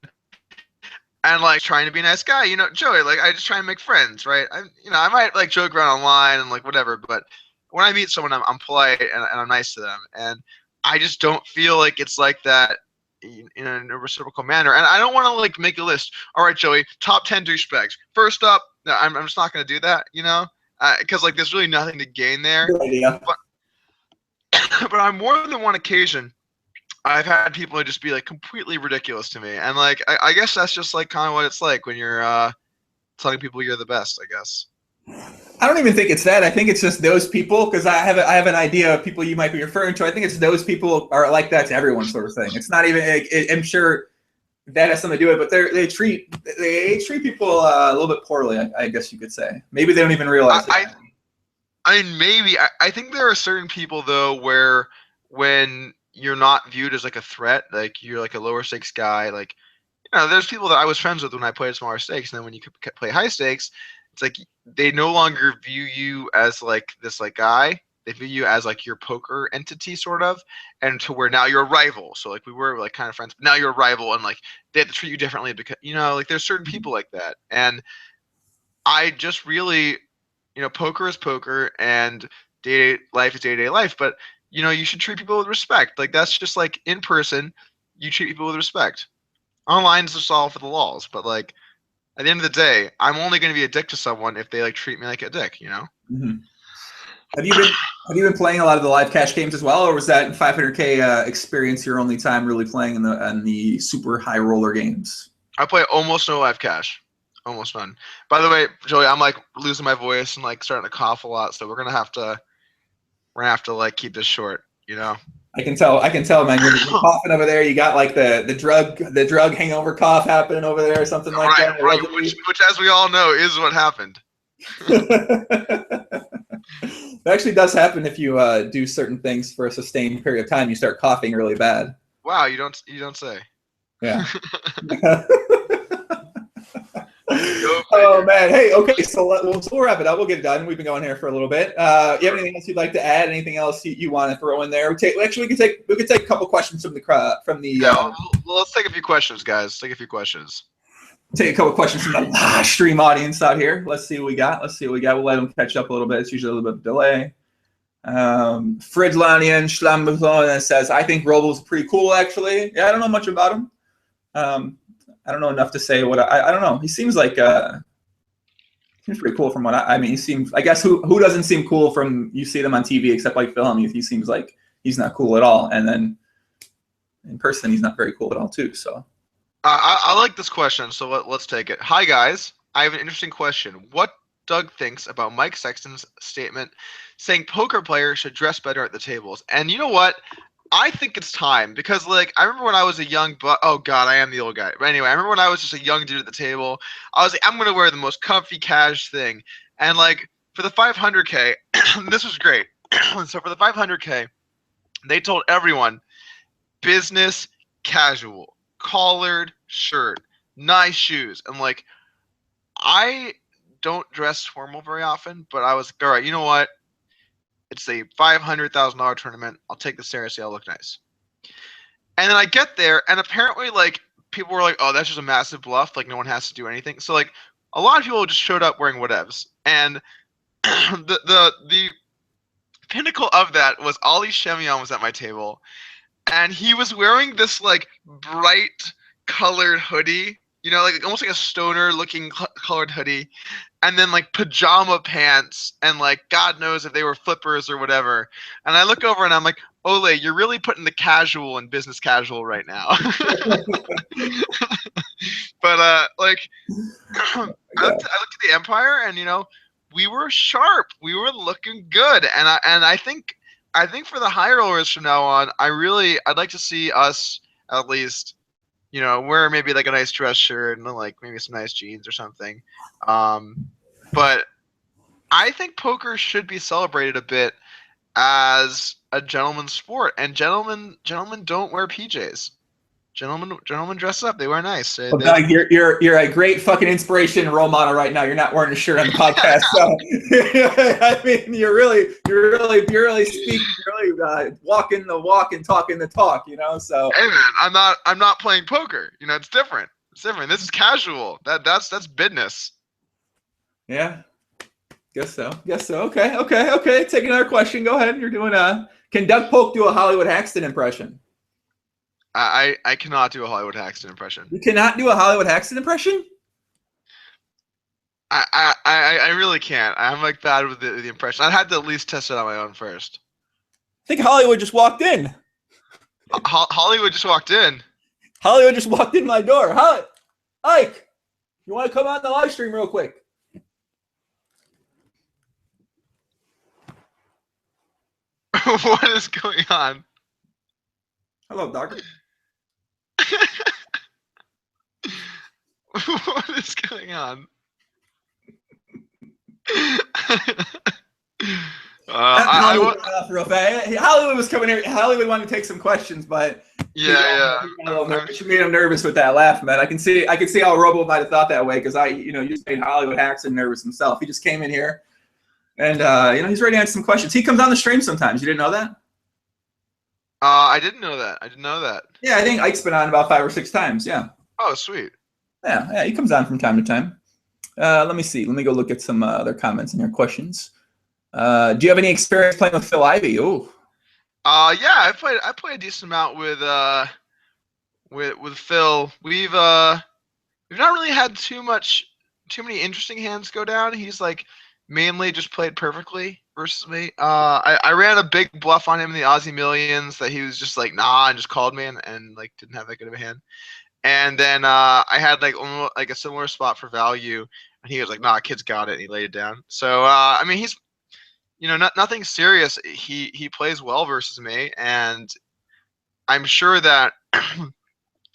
And like trying to be a nice guy, you know, Joey, like I just try and make friends, right? I might like joke around online and like whatever, but when I meet someone, I'm polite and I'm nice to them. And I just don't feel like it's like that in a reciprocal manner. And I don't want to like make a list. All right, Joey, top 10 douchebags. First up, no, I'm just not going to do that, you know, because like there's really nothing to gain there. Good idea. But on more than one occasion, I've had people just be like completely ridiculous to me. And like, I guess that's just like kind of what it's like when you're telling people you're the best, I guess. I don't even think it's that. I think it's just those people, because I have an idea of people you might be referring to. I think it's those people are like that to everyone, sort of thing. It's not even. I'm sure that has something to do with it, but they treat people a little bit poorly. I guess you could say. Maybe they don't even realize. I mean, maybe. I think there are certain people though where when you're not viewed as like a threat, like you're like a lower stakes guy, like, you know, there's people that I was friends with when I played smaller stakes, and then when you play high stakes, it's like they no longer view you as like this like guy. They view you as like your poker entity, sort of, and to where now you're a rival. So like we were like kind of friends, but now you're a rival, and like they have to treat you differently because, you know, like there's certain people like that. And I just really, you know, poker is poker, and day-to-day life is day-to-day life. But you know, you should treat people with respect. Like that's just like in person, you treat people with respect. Online is just all for the lulz, but like at the end of the day, I'm only going to be a dick to someone if they like treat me like a dick, you know? Mm-hmm. Have you been playing a lot of the live cash games as well, or was that 500K experience your only time really playing in the super high roller games? I play almost no live cash, almost none. By the way, Joey, I'm like losing my voice and like starting to cough a lot, so we're gonna have to like keep this short, you know. I can tell, man. You're coughing over there. You got like the drug hangover cough happening over there, or something like that. Right. Which, as we all know, is what happened. It actually does happen if you do certain things for a sustained period of time. You start coughing really bad. Wow, you don't say. Yeah. Oh man, hey, okay, so we'll wrap it up. We'll get it done. We've been going here for a little bit. You have anything else you'd like to add? Anything else you want to throw in there? We could take a couple questions from the crowd. Let's take a few questions, guys. Take a few questions. Take a couple questions from the live stream audience out here. Let's see what we got. We'll let them catch up a little bit. It's usually a little bit of delay. Fridlanian Schlambazon says, I think Robo's pretty cool, actually. Yeah, I don't know much about him. I don't know enough to say what I don't know. He seems like seems pretty cool from what I mean. He seems, I guess, who doesn't seem cool from you see them on TV except like film. He seems like he's not cool at all, and then in person he's not very cool at all too. So. I like this question, so let's take it. Hi, guys. I have an interesting question. What Doug thinks about Mike Sexton's statement saying poker players should dress better at the tables? And you know what? I think it's time because, like, I remember when I was a young oh god, I am the old guy. But anyway, I remember when I was just a young dude at the table. I was like, I'm gonna wear the most comfy cash thing, and like for the 500K, this was great. So for the 500K, they told everyone business casual. Collared shirt, nice shoes. And like, I don't dress formal very often, but I was like, all right, you know what? It's a $500,000 tournament. I'll take this seriously. I'll look nice. And then I get there, and apparently, like, people were like, oh, that's just a massive bluff. Like, no one has to do anything. So, like, a lot of people just showed up wearing whatevs. And the pinnacle of that was Ali Shemian was at my table. And he was wearing this like bright colored hoodie, you know, like almost like a stoner looking colored hoodie, and then like pajama pants, and like God knows if they were flippers or whatever. And I look over and I'm like, Ole, you're really putting the casual and business casual right now. But like, I looked at the Empire, and you know, we were sharp, we were looking good, and I think for the high rollers from now on, I'd like to see us at least, you know, wear maybe like a nice dress shirt and like maybe some nice jeans or something. But I think poker should be celebrated a bit as a gentleman's sport, and gentlemen don't wear PJs. Gentlemen dress up. They wear nice. Well, Doug, you're a great fucking inspiration and role model right now. You're not wearing a shirt on the podcast, so I mean, you're really speaking, you're really walking the walk and talking the talk. You know, so. Hey man, I'm not playing poker. You know, it's different. It's different. This is casual. That's business. Yeah, guess so. Okay. Take another question. Go ahead. You're doing Can Doug Polk do a Hollywood Haxton impression? I cannot do a Hollywood Haxton impression. You cannot do a Hollywood Haxton impression? I really can't. I'm like bad with the impression. I had to at least test it on my own first. I think Hollywood just walked in. Hollywood just walked in. Hollywood just walked in my door. Ike, you want to come on the live stream real quick? What is going on? Hello, doctor. What is going on? Hollywood was coming here. Hollywood wanted to take some questions, but she made him nervous with that laugh, man. I can see how Robo might have thought that way because you just made Hollywood Haxton nervous himself. He just came in here, and he's ready to answer some questions. He comes on the stream sometimes. You didn't know that? I didn't know that. Yeah, I think Ike's been on about 5 or 6 times. Yeah. Oh, sweet. Yeah, he comes on from time to time. Let me see. Let me go look at some other comments in your questions. Do you have any experience playing with Phil Ivey? Ooh. Yeah, I played a decent amount with Phil. We've not really had too many interesting hands go down. He's like mainly just played perfectly versus me. I ran a big bluff on him in the Aussie Millions that he was just like nah and just called me and like didn't have that good of a hand. And then I had like almost like a similar spot for value, and he was like, "Nah, kid's got it," and he laid it down. So I mean, he's nothing serious. He plays well versus me, and I'm sure that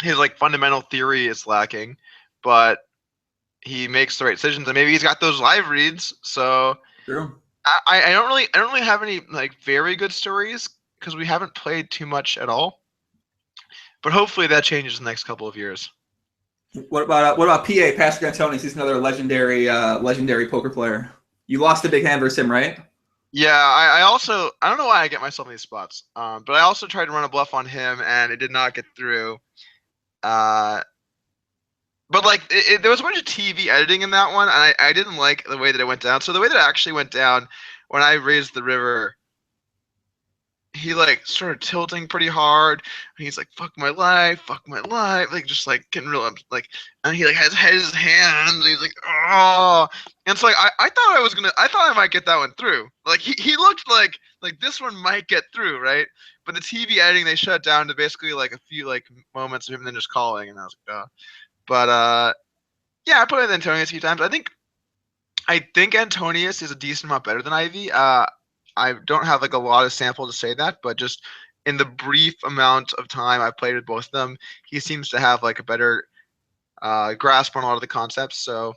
his like fundamental theory is lacking, but he makes the right decisions, and maybe he's got those live reads. So true. I don't really have any like very good stories because we haven't played too much at all. But hopefully that changes in the next couple of years. What about PA Pastor Antonis? He's another legendary poker player. You lost a big hand versus him, right? Yeah, I also I don't know why I get myself in these spots. But I also tried to run a bluff on him and it did not get through. But like there was a bunch of TV editing in that one, and I didn't like the way that it went down. So the way that it actually went down when I raised the river, he like started tilting pretty hard. And he's like, fuck my life, like just like getting real like, and he like has his hands. And he's like, oh, and so like I thought I might get that one through. Like he looked like this one might get through, right? But the TV editing they shut down to basically like a few like moments of him then just calling, and I was like, oh. But yeah, I played with Antonius a few times. I think Antonius is a decent amount better than Ivy. I don't have like a lot of sample to say that, but just in the brief amount of time I've played with both of them, he seems to have like a better grasp on a lot of the concepts. So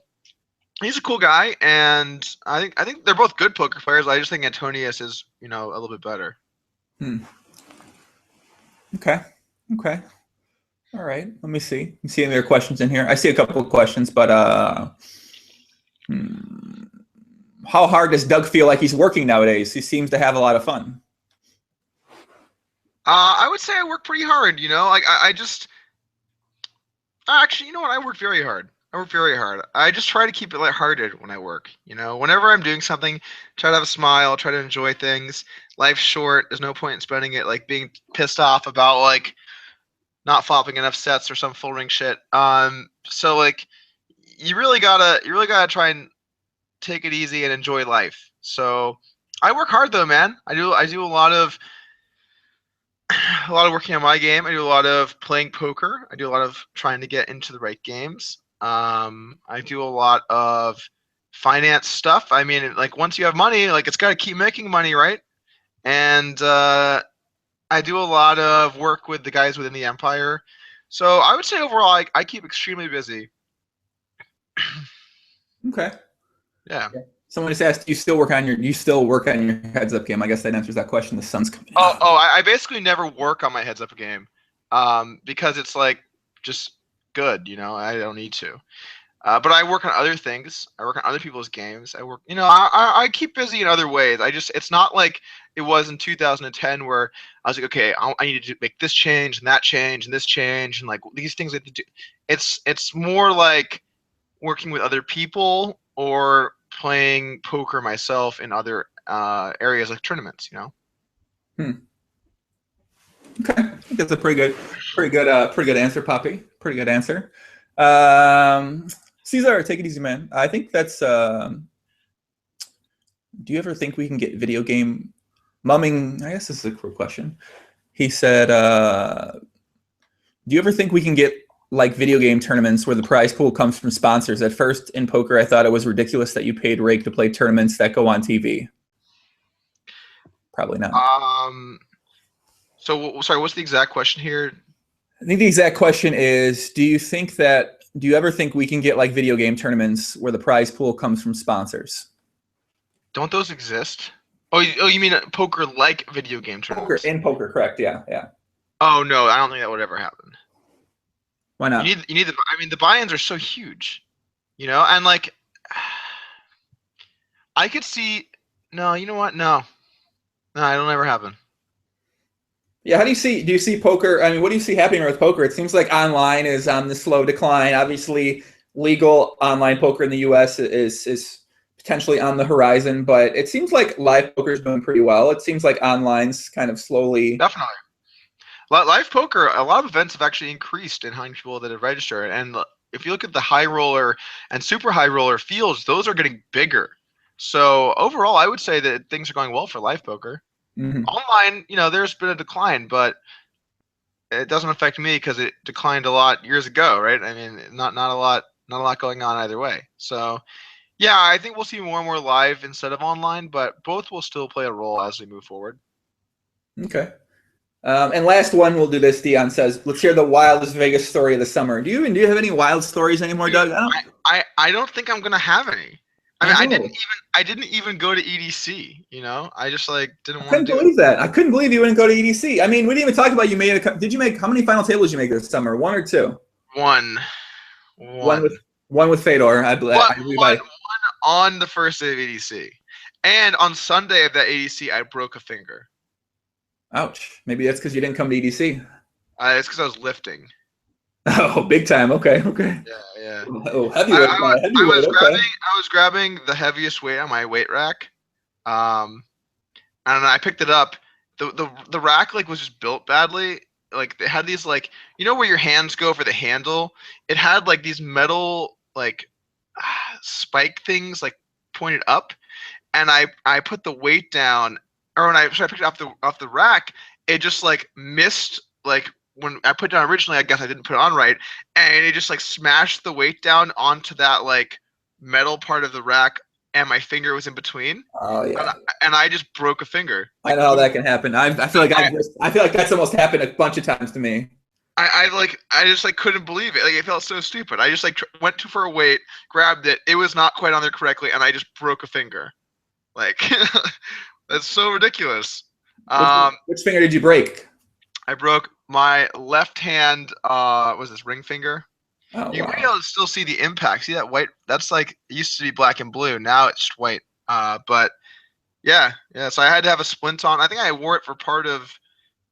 he's a cool guy, and I think they're both good poker players. I just think Antonius is a little bit better. Okay. All right. Let me see. Let me see any other questions in here. I see a couple of questions, but how hard does Doug feel like he's working nowadays? He seems to have a lot of fun. I would say I work pretty hard. Like I just actually, you know what? I work very hard. I just try to keep it lighthearted when I work. Whenever I'm doing something, try to have a smile, try to enjoy things. Life's short. There's no point in spending it like being pissed off about like not flopping enough sets or some full ring shit. So like you really gotta try and take it easy and enjoy life. So I work hard though, man. I do a lot of working on my game. I do a lot of playing poker. I do a lot of trying to get into the right games. I do a lot of finance stuff. I mean, like once you have money, like it's got to keep making money, right? And I do a lot of work with the guys within the empire. So I would say overall, I keep extremely busy. Okay. Yeah. Someone just asked, do you still work on your heads up game? I guess that answers that question. The sun's coming out. I basically never work on my heads up game, because it's like just good, I don't need to. But I work on other things. I work on other people's games. I work, I keep busy in other ways. It's not like it was in 2010 where I was like, okay, I need to make this change and that change and this change and like these things I have to do. It's more like working with other people or playing poker myself in other areas like tournaments, Okay, I think that's a pretty good answer, Poppy. Pretty good answer. Cesar, take it easy, man. I think that's. Do you ever think we can get video game mumming? I guess this is a cool question. He said, "Do you ever think we can get like video game tournaments where the prize pool comes from sponsors? At first, in poker, I thought it was ridiculous that you paid rake to play tournaments that go on TV. Probably not." So sorry, what's the exact question here? I think the exact question is, do you ever think we can get like video game tournaments where the prize pool comes from sponsors? Don't those exist? Oh, you mean poker like video game tournaments? Poker, correct? Yeah. Oh no, I don't think that would ever happen. Why not? You need the. I mean, the buy-ins are so huge, and like, I could see. No, you know what? No, it'll never happen. Yeah, do you see poker? I mean, what do you see happening with poker? It seems like online is on the slow decline. Obviously, legal online poker in the U.S. is potentially on the horizon, but it seems like live poker is doing pretty well. It seems like online's kind of slowly. Definitely. Live poker, a lot of events have actually increased in how many people that have registered. And if you look at the high roller and super high roller fields, those are getting bigger. So overall, I would say that things are going well for live poker. Mm-hmm. Online, there's been a decline, but it doesn't affect me because it declined a lot years ago, right? I mean, not a lot going on either way. So, yeah, I think we'll see more and more live instead of online, but both will still play a role as we move forward. Okay. And last one, we'll do this. Dion says, "Let's hear the wildest Vegas story of the summer." Do you have any wild stories anymore, Doug? I don't think I'm gonna have any. I mean, know. I didn't even go to EDC. You know, I just like didn't I want couldn't to do it. believe that. I couldn't believe you wouldn't go to EDC. I mean, we didn't even talk about you made a. Did you make how many final tables did you make this summer? One or two? One, One with one, one with Fedor. one, I believe I. on the first day of EDC, and on Sunday of that EDC, I broke a finger. Ouch. Maybe that's because you didn't come to EDC. It's because I was lifting. Oh, big time. Okay. Okay. Yeah, yeah. Oh, heavyweight. Heavyweight. Okay. I was grabbing the heaviest weight on my weight rack, um, and I picked it up. The rack like was just built badly. Like it had these like where your hands go for the handle. It had like these metal like spike things like pointed up, and I put the weight down, or when I picked it off the rack, it just like missed like when I put it down originally. I guess I didn't put it on right, and it just like smashed the weight down onto that like metal part of the rack, and my finger was in between, Oh yeah. and I just broke a finger. I Like know how that can happen. I feel like I feel like that's almost happened a bunch of times to me. I just like couldn't believe it. Like it felt so stupid. I just like went to for a weight, grabbed it. It was not quite on there correctly, and I just broke a finger. Like that's so ridiculous. Which finger did you break? I broke my left hand. Was this ring finger? Oh You wow. might be able to still see the impact. See that white? That's like it used to be black and blue. Now it's just white. But yeah. So I had to have a splint on. I think I wore it for part of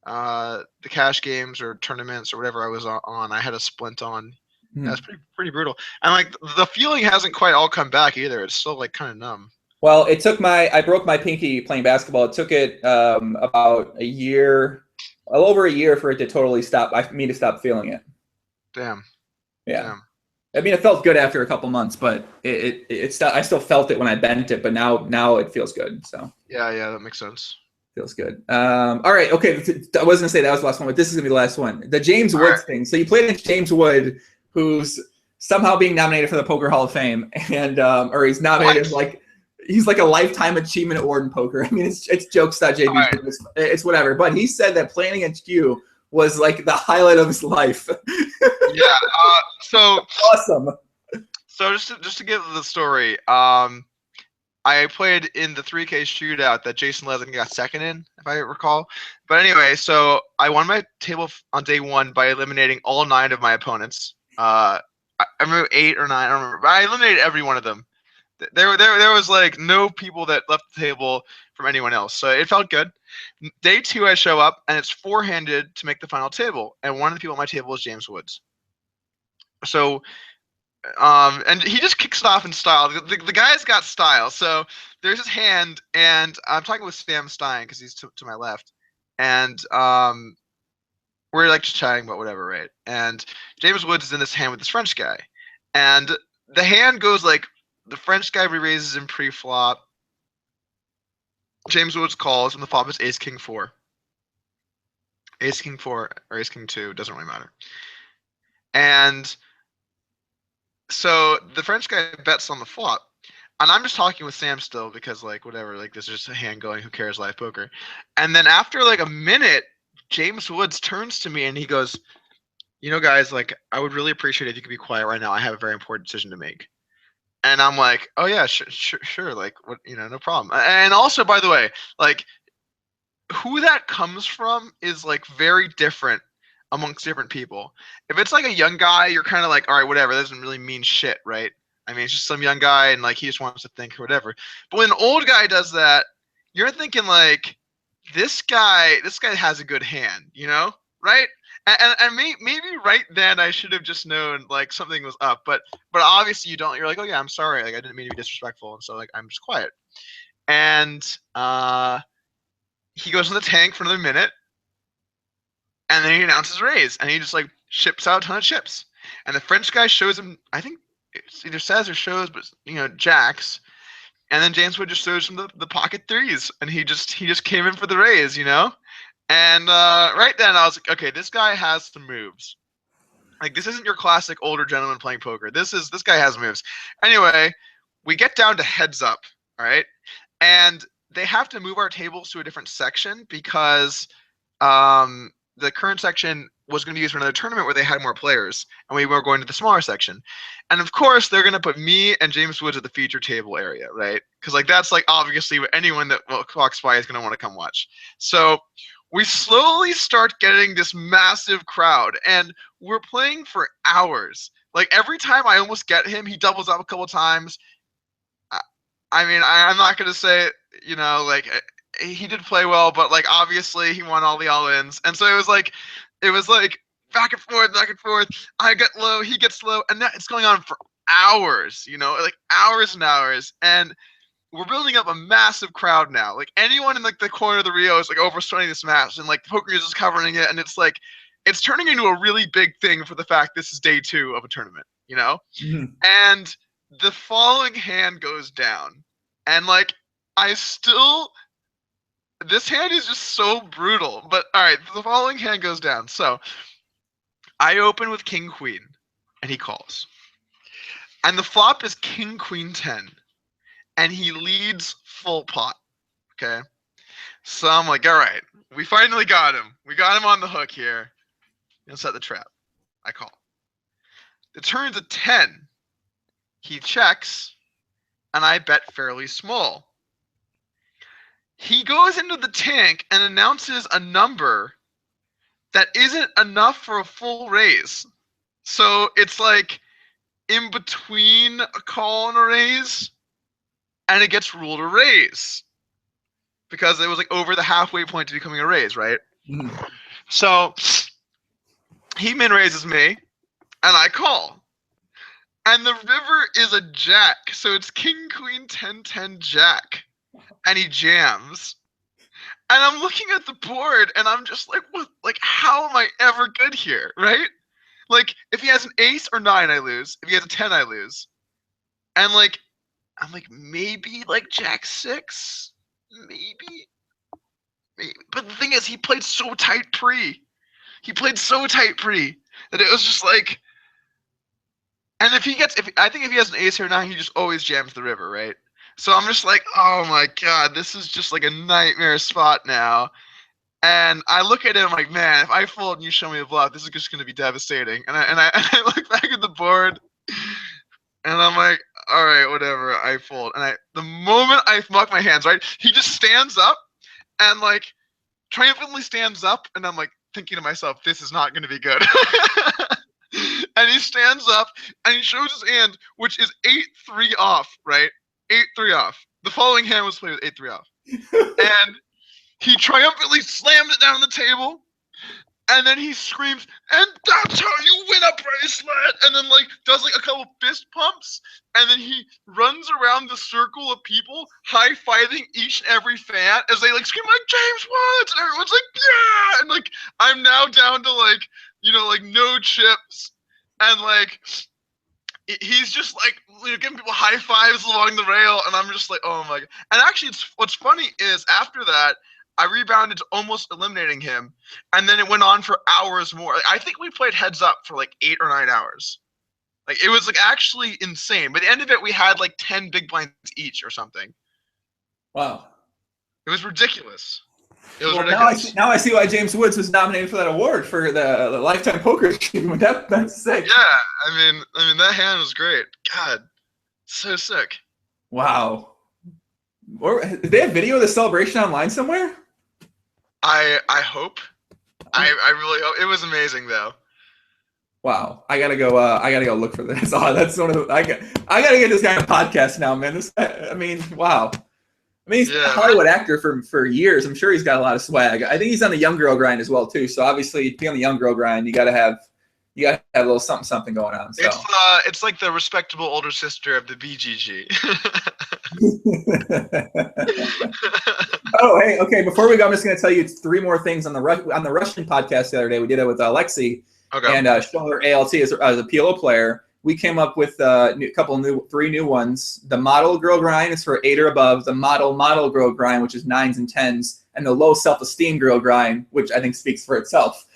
the cash games or tournaments or whatever I was on. I had a splint on. That's pretty brutal. And like the feeling hasn't quite all come back either. It's still like kind of numb. Well, I broke my pinky playing basketball. It took it about a year, a little over a year for it to totally stop. Me to stop feeling it. Damn. Yeah. Damn. I mean, it felt good after a couple months, but I still felt it when I bent it, but now it feels good. So Yeah, that makes sense. feels good. All right, okay. I was gonna say that was the last one, but this is gonna be the last one. The James Woods thing. So you played against James Wood, who's somehow being nominated for the Poker Hall of Fame, and or he's nominated as like he's like a lifetime achievement award in poker. I mean, it's jokes.jb. Right. It's whatever. But he said that playing against you was like the highlight of his life. Yeah. So awesome. So just to give the story, I played in the 3K shootout that Jason Leslie got second in, if I recall. But anyway, so I won my table on day one by eliminating all 9 of my opponents. I remember 8 or 9, I don't remember, but I eliminated every one of them. There was like no people that left the table from anyone else, so it felt good. Day 2, I show up and it's 4-handed to make the final table, and one of the people at my table is James Woods. So. And he just kicks it off in style. The guy's got style. So there's his hand, and I'm talking with Sam Stein because he's to my left, and we're like just chatting about whatever, right? And James Woods is in this hand with this French guy, and the hand goes like the French guy re-raises in pre-flop. James Woods calls, and the flop is Ace King 4, Ace King 4 or Ace King 2, doesn't really matter, and. So the French guy bets on the flop, and I'm just talking with Sam still because like whatever, like this is just a hand going, who cares, live poker. And then after like a minute, James Woods turns to me and he goes, guys, like I would really appreciate it if you could be quiet right now. I have a very important decision to make. And I'm like, oh yeah, sure, like what, no problem. And also, by the way, like who that comes from is like very different amongst different people. If it's like a young guy, you're kind of like, all right, whatever, that doesn't really mean shit, right? I mean, it's just some young guy and like he just wants to think or whatever. But when an old guy does that, you're thinking like, this guy has a good hand, right? And maybe right then I should have just known like something was up, but obviously you don't. You're like, oh yeah, I'm sorry, like I didn't mean to be disrespectful, and so like I'm just quiet. And he goes in the tank for another minute. And then he announces raise, and he just like ships out a ton of chips. And the French guy shows him, I think it's either says or shows, but jacks. And then James Wood just shows him the pocket threes, and he just came in for the raise, And right then I was like, okay, this guy has some moves. Like this isn't your classic older gentleman playing poker. This guy has moves. Anyway, we get down to heads up, all right, and they have to move our tables to a different section because the current section was going to be used for another tournament where they had more players, and we were going to the smaller section. And of course, they're going to put me and James Woods at the feature table area, right? Because like that's like obviously what anyone that walks by is going to want to come watch. So we slowly start getting this massive crowd, and we're playing for hours. Like every time I almost get him, he doubles up a couple times. I mean, I'm not going to say, you know, like he did play well, but like obviously he won all the all-ins, and so it was like back and forth, back and forth. I get low, he gets low, and that it's going on for hours, you know, like hours and hours, and we're building up a massive crowd now. Like anyone in like the corner of the Rio is like overstunning this match, and like Poker News is covering it, and it's like it's turning into a really big thing for the fact this is day 2 of a tournament, you know. Mm-hmm. And the following hand goes down, and like this hand is just so brutal. But all right, the following hand goes down. So I open with King Queen, and he calls, and the flop is King Queen 10, and he leads full pot. Okay, so I'm like, all right, we finally got him. We got him on the hook here. Let's set the trap. I call. The turn's a 10. He checks, and I bet fairly small. He goes into the tank and announces a number that isn't enough for a full raise. So it's like in between a call and a raise, and it gets ruled a raise because it was like over the halfway point to becoming a raise, right? Mm-hmm. So he min raises me, and I call. And the river is a jack, so it's King Queen 10 10 jack, and he jams. And I'm looking at the board, and I'm just like, what? Like, how am I ever good here, right? Like, if he has an ace or 9, I lose. If he has a 10, I lose. And like, I'm like, maybe like jack 6, maybe. But the thing is, he played so tight pre. That it was just like. And I think if he has an ace or 9, he just always jams the river, right? So I'm just like, oh my god, this is just like a nightmare spot now. And I look at it, I'm like, man, if I fold and you show me the bluff, this is just going to be devastating. And I look back at the board, and I'm like, all right, whatever, I fold. And the moment I muck my hands, right, he just stands up and like triumphantly stands up, and I'm like thinking to myself, this is not going to be good. And he stands up and he shows his hand, which is 8-3 off, right? 8-3 off. The following hand was played with 8-3 off. And he triumphantly slams it down on the table, and then he screams, and that's how you win a bracelet! And then like does like a couple fist pumps, and then he runs around the circle of people, high-fiving each and every fan as they like scream like James Woods, and everyone's like, yeah! And like I'm now down to like, you know, like no chips, and like he's just like, you know, giving people high fives along the rail, and I'm just like, oh my god. And actually, what's funny is after that, I rebounded to almost eliminating him, and then it went on for hours more. Like, I think we played heads up for like 8 or 9 hours. Like it was like actually insane. By the end of it, we had like 10 big blinds each or something. Wow. It was ridiculous. It was well, ridiculous. Now I see why James Woods was nominated for that award for the Lifetime Poker Achievement. That's sick. Yeah, I mean that hand was great. God, so sick. Wow. Did they have video of the celebration online somewhere? I hope. I really hope. It was amazing though. Wow. I gotta go look for this. Oh, that's one of the I gotta get this guy on a podcast now, man. This guy, I mean, wow. I mean, he's been a Hollywood actor for years. I'm sure he's got a lot of swag. I think he's on the young girl grind as well too. So obviously, to be on the young girl grind, you gotta have a little something going on. So it's like the respectable older sister of the BGG. Oh, hey, okay. Before we go, I'm just gonna tell you 3 more things on the Russian podcast the other day. We did it with Alexi and Scholler ALT as a PLO player. We came up with 3 new ones. The model girl grind is for 8 or above. The model girl grind, which is 9s and 10s, and the low self-esteem girl grind, which I think speaks for itself.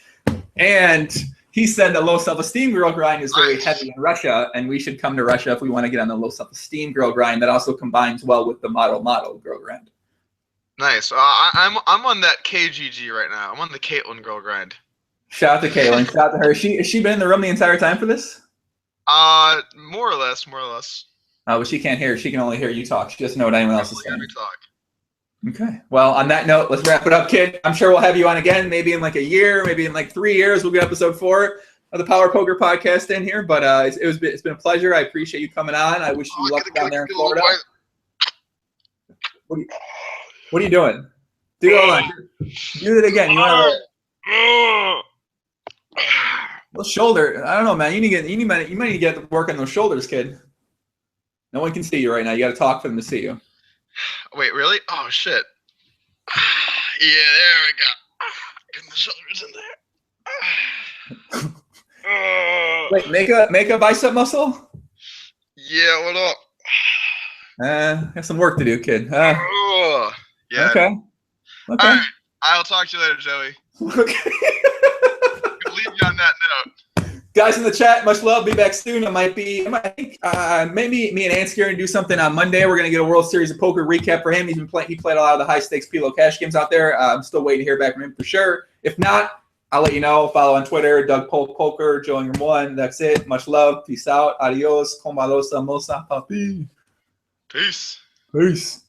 And he said the low self-esteem girl grind is very heavy in Russia, and we should come to Russia if we want to get on the low self-esteem girl grind. That also combines well with the model girl grind. Nice. I'm on that KGG right now. I'm on the Caitlyn girl grind. Shout out to Caitlin. Shout out to her. Has she been in the room the entire time for this? More or less. But she can't hear. She can only hear you talk. She doesn't know what anyone else is saying. Talk. Okay. Well, on that note, let's wrap it up, kid. I'm sure we'll have you on again, maybe in like a year, maybe in like 3 years. We'll get episode 4 of the Power Poker Podcast in here. But it's been a pleasure. I appreciate you coming on. I wish you luck down there in Florida. What are you doing? Do it again. You want to? Well, shoulder. I don't know, man. You might need to get to work on those shoulders, kid. No one can see you right now. You got to talk for them to see you. Wait, really? Oh shit. Yeah, there we go. Getting the shoulders in there. Wait, make a bicep muscle. Yeah, what up? Got some work to do, kid. Yeah. Okay. All right. I'll talk to you later, Joey. Okay. Leave you on that note. Guys in the chat, much love. Be back soon. Maybe me and Ant's going to do something on Monday. We're going to get a World Series of Poker recap for him. He played a lot of the high stakes PLO cash games out there. I'm still waiting to hear back from him for sure. If not, I'll let you know. Follow on Twitter, Doug Polk Poker, Joeingram1. That's it. Much love. Peace out. Adios. Como los amos a papi. Peace. Peace.